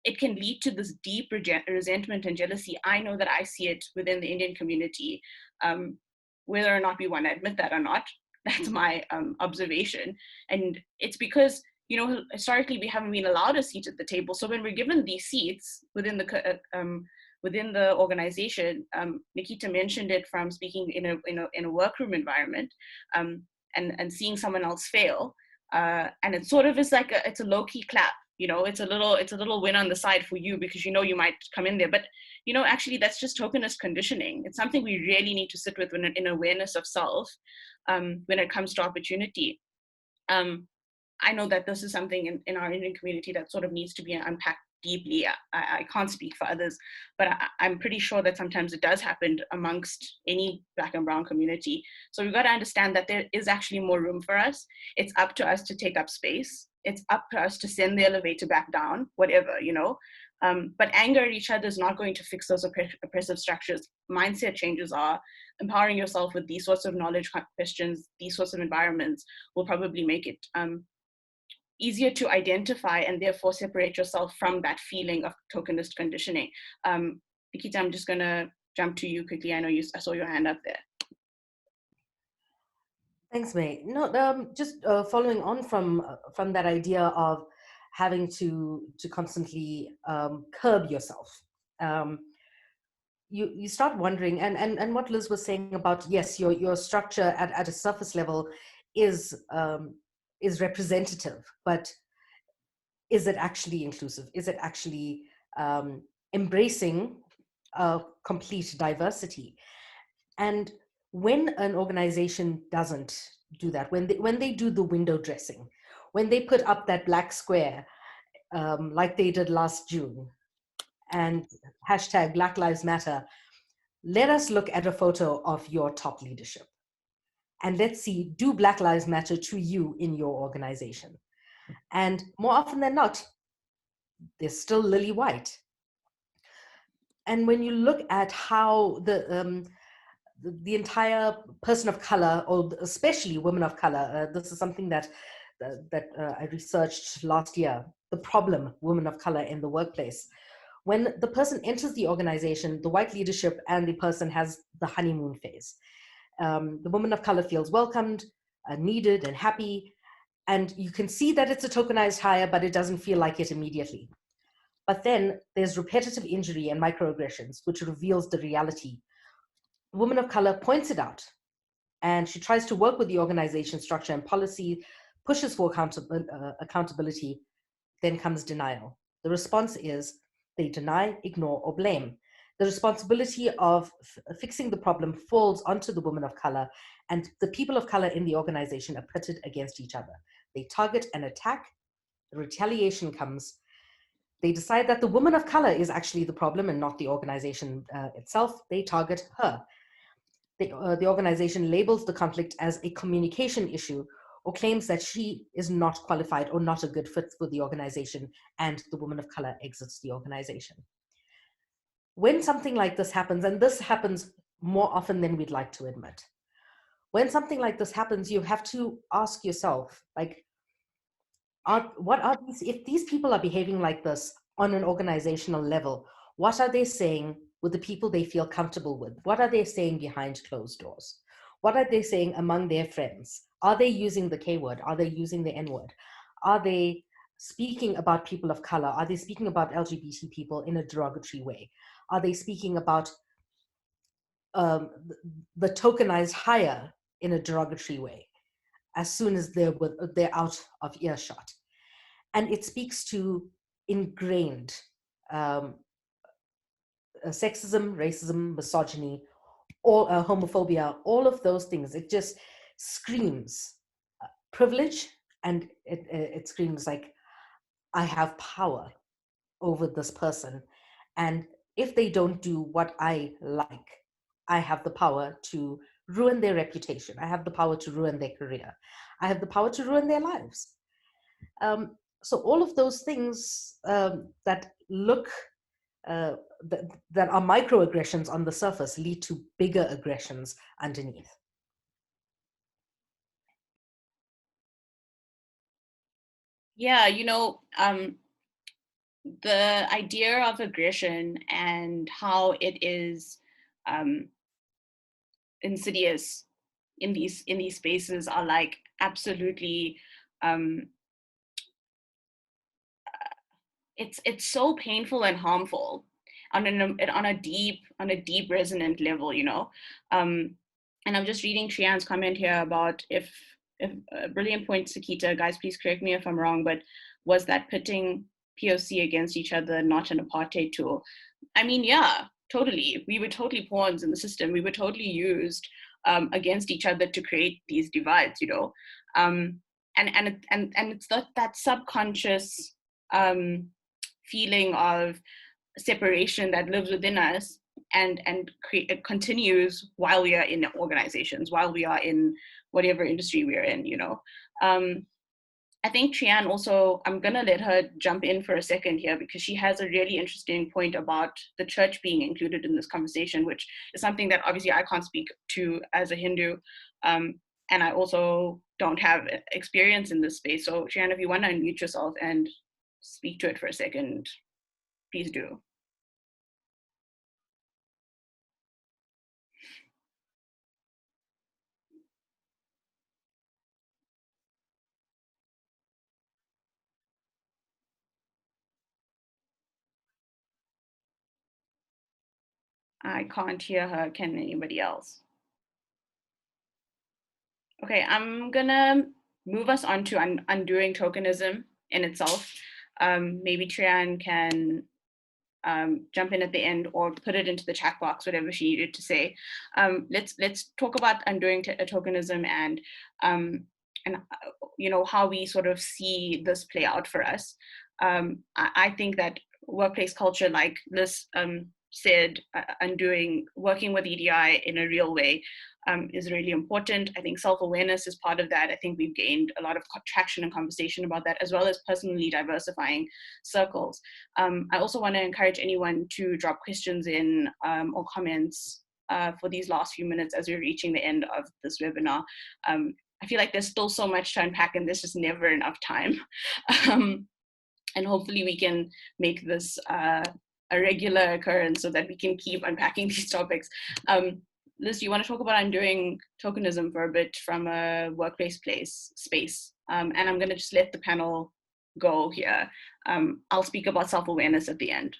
Speaker 1: It can lead to this deep resentment and jealousy. I know that I see it within the Indian community, whether or not we want to admit that or not. That's my observation. And it's because, historically we haven't been allowed a seat at the table. So when we're given these seats within the organization, Nikita mentioned it from speaking in a workroom environment, and seeing someone else fail, and it sort of is like it's a low-key clap. It's a little win on the side for you because you might come in there. But actually that's just tokenist conditioning. It's something we really need to sit with in awareness of self when it comes to opportunity. I know that this is something in our Indian community that sort of needs to be unpacked deeply. I can't speak for others, but I'm pretty sure that sometimes it does happen amongst any Black and Brown community. So we've got to understand that there is actually more room for us. It's up to us to take up space. It's up to us to send the elevator back down, whatever, But anger at each other is not going to fix those oppressive structures. Mindset changes are. Empowering yourself with these sorts of knowledge questions, these sorts of environments will probably make it easier to identify and therefore separate yourself from that feeling of tokenist conditioning. Nikita, I'm just gonna jump to you quickly. I know I saw your hand up there.
Speaker 2: Thanks, May. No, just following on from that idea of having to constantly curb yourself. You start wondering, and what Liz was saying about, yes, your structure at a surface level is representative, but is it actually inclusive? Is it actually embracing complete diversity? And when an organization doesn't do that, when they do the window dressing, when they put up that black square like they did last June, and hashtag Black Lives Matter, let us look at a photo of your top leadership. And let's see, do Black Lives Matter to you in your organization? And more often than not, they're still lily white. And when you look at how the entire person of color, or especially women of color, this is something that I researched last year, the problem women of color in the workplace. When the person enters the organization, the white leadership and the person has the honeymoon phase. The woman of color feels welcomed, needed, and happy. And you can see that it's a tokenized hire, but it doesn't feel like it immediately. But then there's repetitive injury and microaggressions, which reveals the reality. The woman of color points it out, and she tries to work with the organization structure and policy, pushes for accountability, then comes denial. The response is they deny, ignore, or blame. The responsibility of fixing the problem falls onto the woman of color, and the people of color in the organization are pitted against each other. They target and attack, the retaliation comes. They decide that the woman of color is actually the problem and not the organization itself. They target her. The organization labels the conflict as a communication issue, or claims that she is not qualified or not a good fit for the organization, and the woman of color exits the organization. When something like this happens, and this happens more often than we'd like to admit, when something like this happens, you have to ask yourself, like, if these people are behaving like this on an organizational level, what are they saying with the people they feel comfortable with? What are they saying behind closed doors? What are they saying among their friends? Are they using the K word? Are they using the N word? Are they speaking about people of color? Are they speaking about LGBT people in a derogatory way? Are they speaking about the tokenized hire in a derogatory way as soon as they're out of earshot? And it speaks to ingrained sexism, racism, misogyny, or homophobia, all of those things. It just screams privilege, and it screams like, I have power over this person. And if they don't do what I like, I have the power to ruin their reputation. I have the power to ruin their career. I have the power to ruin their lives. So all of those things that look that are microaggressions on the surface lead to bigger aggressions underneath.
Speaker 1: Yeah, the idea of aggression and how it is insidious in these spaces are like absolutely it's so painful and harmful on a deep resonant level, and I'm just reading Trian's comment here about if brilliant point, Nikita, guys, please correct me if I'm wrong, but was that pitting POC against each other not an apartheid tool? I mean, yeah, totally. We were totally pawns in the system. We were totally used against each other to create these divides, and it's that subconscious feeling of separation that lives within us and it continues while we are in organizations, while we are in whatever industry we're in, I think Trian also, I'm going to let her jump in for a second here because she has a really interesting point about the church being included in this conversation, which is something that obviously I can't speak to as a Hindu. And I also don't have experience in this space. So Trian, if you want to unmute yourself and speak to it for a second, please do. I can't hear her. Can anybody else? Okay, I'm gonna move us on to undoing tokenism in itself. Maybe Trian can jump in at the end or put it into the chat box, whatever she needed to say. Let's talk about undoing tokenism and how we sort of see this play out for us. I think that workplace culture, like Liz said, working with EDI in a real way is really important. I think self-awareness is part of that. I think we've gained a lot of traction and conversation about that, as well as personally diversifying circles. I also want to encourage anyone to drop questions in or comments for these last few minutes as we're reaching the end of this webinar. I feel like there's still so much to unpack and there's just never enough time. And hopefully we can make this a regular occurrence so that we can keep unpacking these topics. Liz, do you want to talk about undoing tokenism for a bit from a workplace space? And I'm going to just let the panel go here. I'll speak about self-awareness at the end.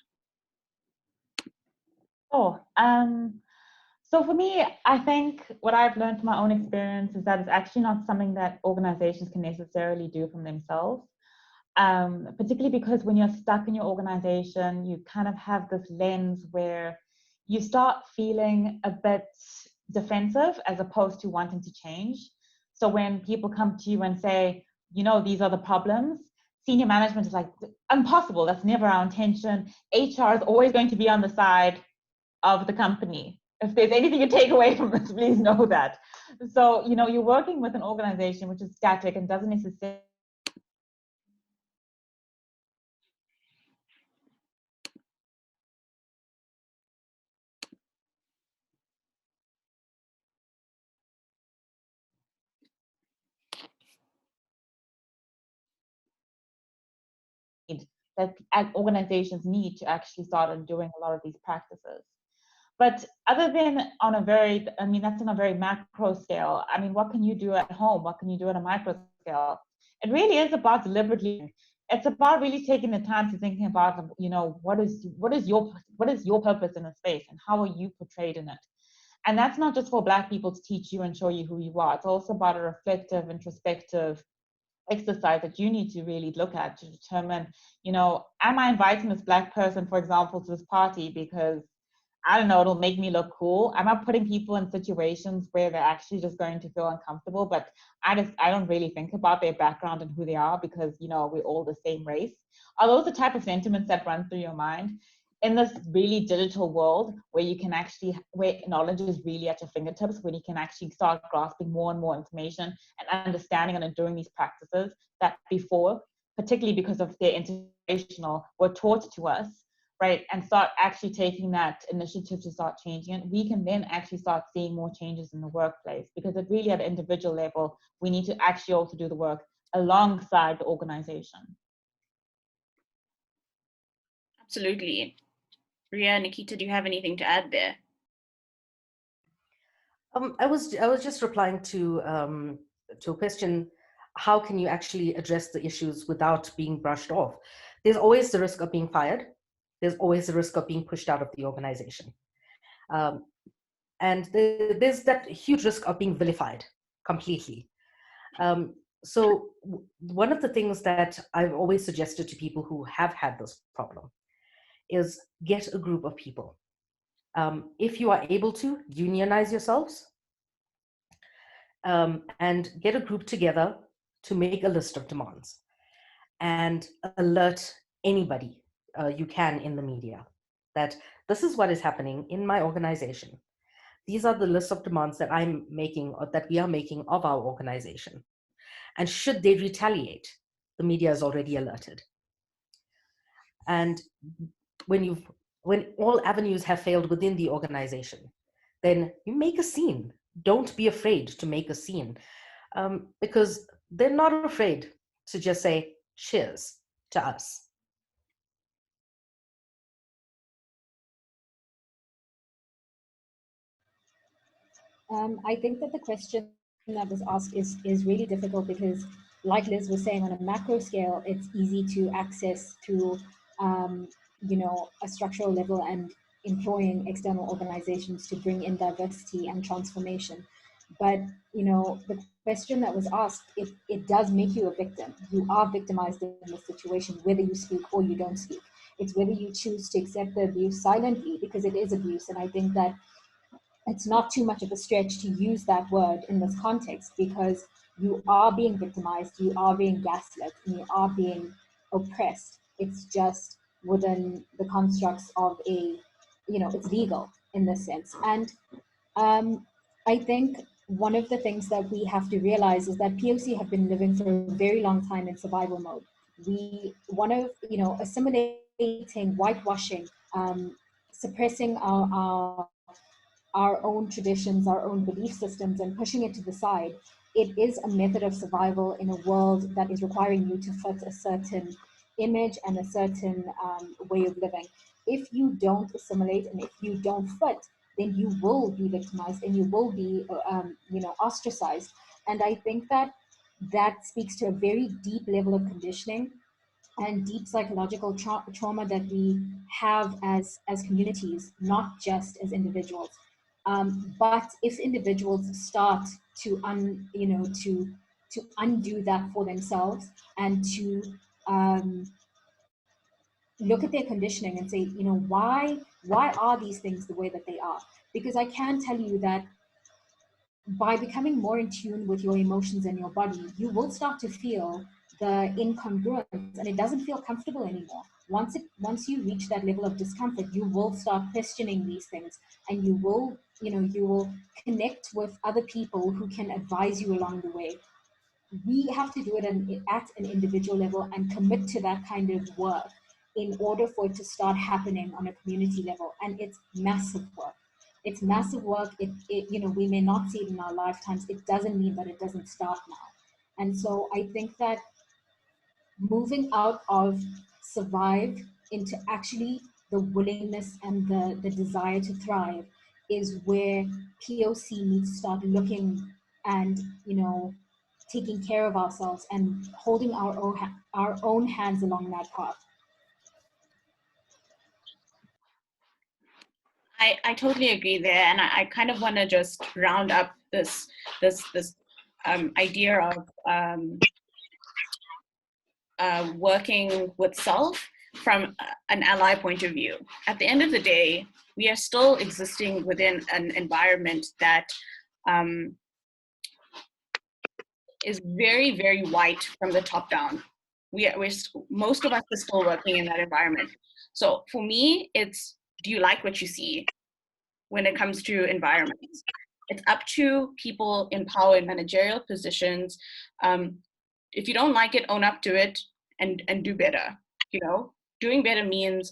Speaker 4: Oh, so for me, I think what I've learned from my own experience is that it's actually not something that organizations can necessarily do from themselves. Particularly because when you're stuck in your organization, you kind of have this lens where you start feeling a bit defensive as opposed to wanting to change. So when people come to you and say, these are the problems, senior management is like, impossible, that's never our intention. HR is always going to be on the side of the company. If there's anything you take away from this, please know that. So, you're working with an organization which is static and doesn't necessarily that organizations need to actually start undoing a lot of these practices. But other than on a very, that's on a very macro scale. What can you do at home? What can you do at a micro scale? It really is about deliberately. It's about really taking the time to thinking about, what is your purpose in a space and how are you portrayed in it? And that's not just for Black people to teach you and show you who you are. It's also about a reflective, introspective exercise that you need to really look at to determine, am I inviting this Black person, for example, to this party because, I don't know, it'll make me look cool? Am I putting people in situations where they're actually just going to feel uncomfortable, but I don't really think about their background and who they are because, we're all the same race? Are those the type of sentiments that run through your mind? In this really digital world where where knowledge is really at your fingertips, when you can actually start grasping more and more information and understanding and doing these practices that before, particularly because of their intergenerational, were taught to us, right? And start actually taking that initiative to start changing it, we can then actually start seeing more changes in the workplace, because it really at an individual level, we need to actually also do the work alongside the organization.
Speaker 1: Absolutely. Ria, Nikita, do you have anything to add there?
Speaker 2: I was just replying to a question. How can you actually address the issues without being brushed off? There's always the risk of being fired. There's always the risk of being pushed out of the organization. And there's that huge risk of being vilified completely. So one of the things that I've always suggested to people who have had this problem is get a group of people. If you are able to, unionize yourselves and get a group together to make a list of demands and alert anybody you can in the media that this is what is happening in my organization. These are the lists of demands that I'm making or that we are making of our organization. And should they retaliate, the media is already alerted. And when all avenues have failed within the organization, then you make a scene. Don't be afraid to make a scene, because they're not afraid to just say cheers to us.
Speaker 3: I think that the question that was asked is really difficult because, like Liz was saying, on a macro scale, it's easy to access through, a structural level and employing external organizations to bring in diversity and transformation. But, the question that was asked, it does make you a victim. You are victimized in this situation, whether you speak or you don't speak. It's whether you choose to accept the abuse silently, because it is abuse. And I think that it's not too much of a stretch to use that word in this context, because you are being victimized, you are being gaslit, and you are being oppressed. It's just within the constructs of it's legal in this sense. And I think one of the things that we have to realize is that POC have been living for a very long time in survival mode. We want to, assimilating, whitewashing, suppressing our own traditions, our own belief systems, and pushing it to the side. It is a method of survival in a world that is requiring you to fit a certain image and a certain way of living. If you don't assimilate and if you don't fit, then you will be victimized and you will be, ostracized. And I think that that speaks to a very deep level of conditioning and deep psychological trauma that we have as communities, not just as individuals. But if individuals start to undo that for themselves and to look at their conditioning and say, why are these things the way that they are? Because I can tell you that by becoming more in tune with your emotions and your body, you will start to feel the incongruence, and it doesn't feel comfortable anymore. Once you reach that level of discomfort, you will start questioning these things, and you will connect with other people who can advise you along the way. We have to do it at an individual level and commit to that kind of work in order for it to start happening on a community level. And it's massive work. It's massive work. We may not see it in our lifetimes. It doesn't mean that it doesn't start now. And so I think that moving out of survive into actually the willingness and the desire to thrive is where POC needs to start looking and, taking care of ourselves and holding our own hands along that path.
Speaker 1: I totally agree there, and I kind of want to just round up this idea of working with self from an ally point of view. At the end of the day, we are still existing within an environment that is very, very white from the top down. Most of us are still working in that environment. So for me, it's, do you like what you see when it comes to environments? It's up to people in power in managerial positions. If you don't like it, own up to it and do better. Doing better means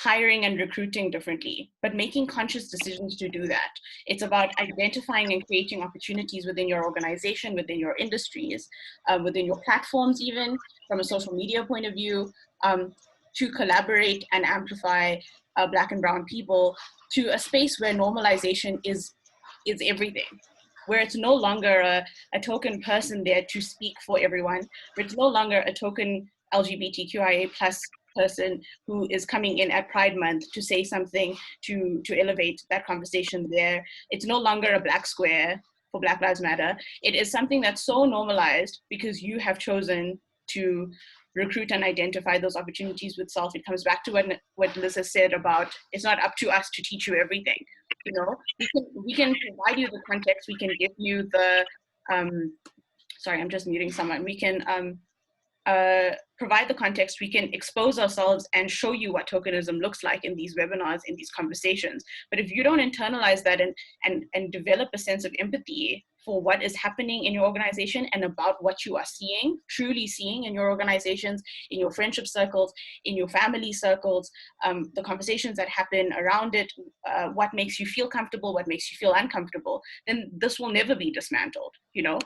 Speaker 1: hiring and recruiting differently, but making conscious decisions to do that. It's about identifying and creating opportunities within your organization, within your industries, within your platforms, even from a social media point of view, to collaborate and amplify Black and Brown people to a space where normalization is everything, where it's no longer a token person there to speak for everyone, where it's no longer a token LGBTQIA plus person who is coming in at Pride Month to say something to elevate that conversation there. It's no longer a black square for Black Lives Matter. It is something that's so normalized because you have chosen to recruit and identify those opportunities with self. It comes back to what Liz has said about, it's not up to us to teach you everything. We can provide you the context, we can give you the, sorry, I'm just muting someone. We can provide the context, we can expose ourselves and show you what tokenism looks like in these webinars, in these conversations. But if you don't internalize that and develop a sense of empathy for what is happening in your organization and about what you are seeing, truly seeing in your organizations, in your friendship circles, in your family circles, the conversations that happen around it, what makes you feel comfortable, what makes you feel uncomfortable, then this will never be dismantled, you know?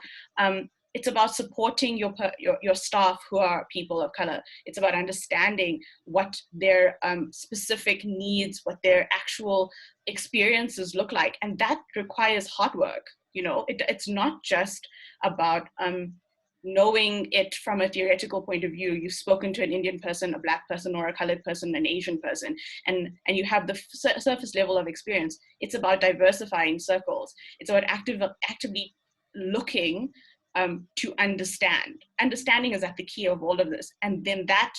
Speaker 1: It's about supporting your staff who are people of color. It's about understanding what their specific needs, what their actual experiences look like. And that requires hard work. You know, it's not just about knowing it from a theoretical point of view. You've spoken to an Indian person, a Black person, or a colored person, an Asian person, and you have the surface level of experience. It's about diversifying circles. It's about actively looking to understand. Understanding is at the key of all of this. And then that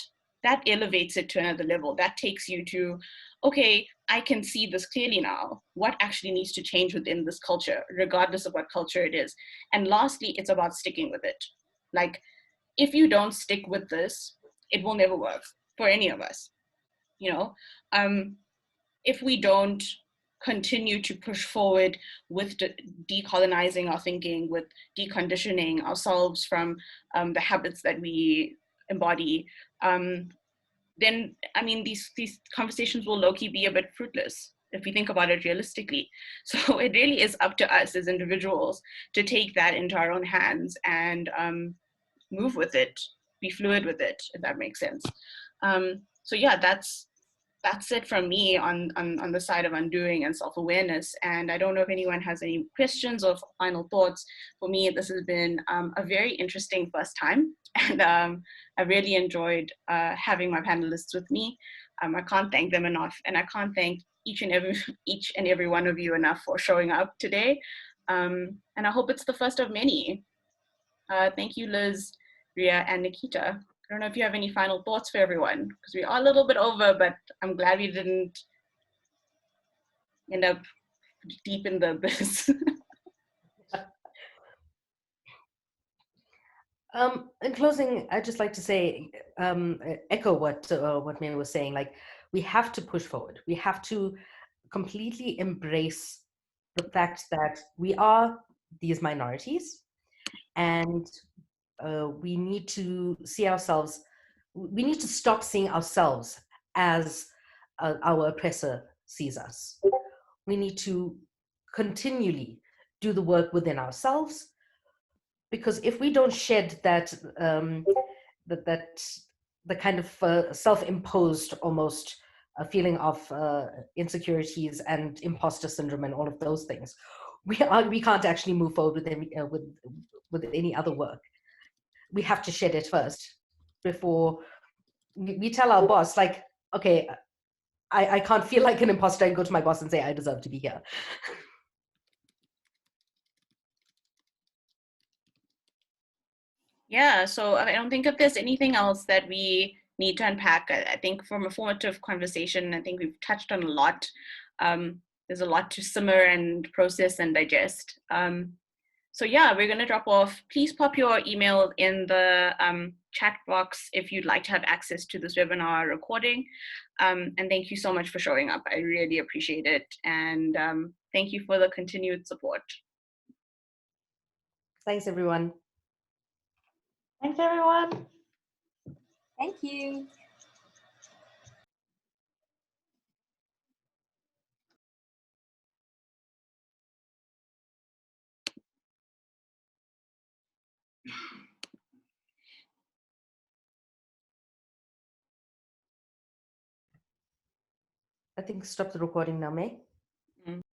Speaker 1: elevates it to another level. That takes you to, okay, I can see this clearly now. What actually needs to change within this culture, regardless of what culture it is? And lastly, it's about sticking with it. Like, if you don't stick with this, it will never work for any of us. You know, if we don't continue to push forward with decolonizing our thinking, with deconditioning ourselves from the habits that we embody, then, I mean, these conversations will low-key be a bit fruitless if we think about it realistically. So it really is up to us as individuals to take that into our own hands and move with it, be fluid with it, if that makes sense. So yeah, that's it from me on the side of undoing and self-awareness. And I don't know if anyone has any questions or final thoughts. For me, this has been a very interesting first time. And I really enjoyed having my panelists with me. I can't thank them enough. And I can't thank each and every one of you enough for showing up today. And I hope it's the first of many. Thank you, Liz, Ria, and Nikita. I don't know if you have any final thoughts for everyone, because we are a little bit over, but I'm glad we didn't end up deep in the abyss.
Speaker 2: In closing, I'd just like to say, echo what Mayuri was saying. Like, we have to push forward. We have to completely embrace the fact that we are these minorities, and we need to see ourselves. We need to stop seeing ourselves as our oppressor sees us. We need to continually do the work within ourselves, because if we don't shed that the kind of self-imposed almost a feeling of insecurities and imposter syndrome and all of those things, we can't actually move forward with any other work. We have to shed it first before we tell our boss, like, okay, I can't feel like an imposter and go to my boss and say I deserve to be here.
Speaker 1: Yeah, so I don't think if there's anything else that we need to unpack. I think from a formative conversation, I think we've touched on a lot. There's a lot to simmer and process and digest. So yeah, we're going to drop off. Please pop your email in the chat box if you'd like to have access to this webinar recording. And thank you so much for showing up. I really appreciate it. And thank you for the continued support.
Speaker 2: Thanks, everyone.
Speaker 4: Thanks, everyone.
Speaker 3: Thank you.
Speaker 2: I think stop the recording now, May.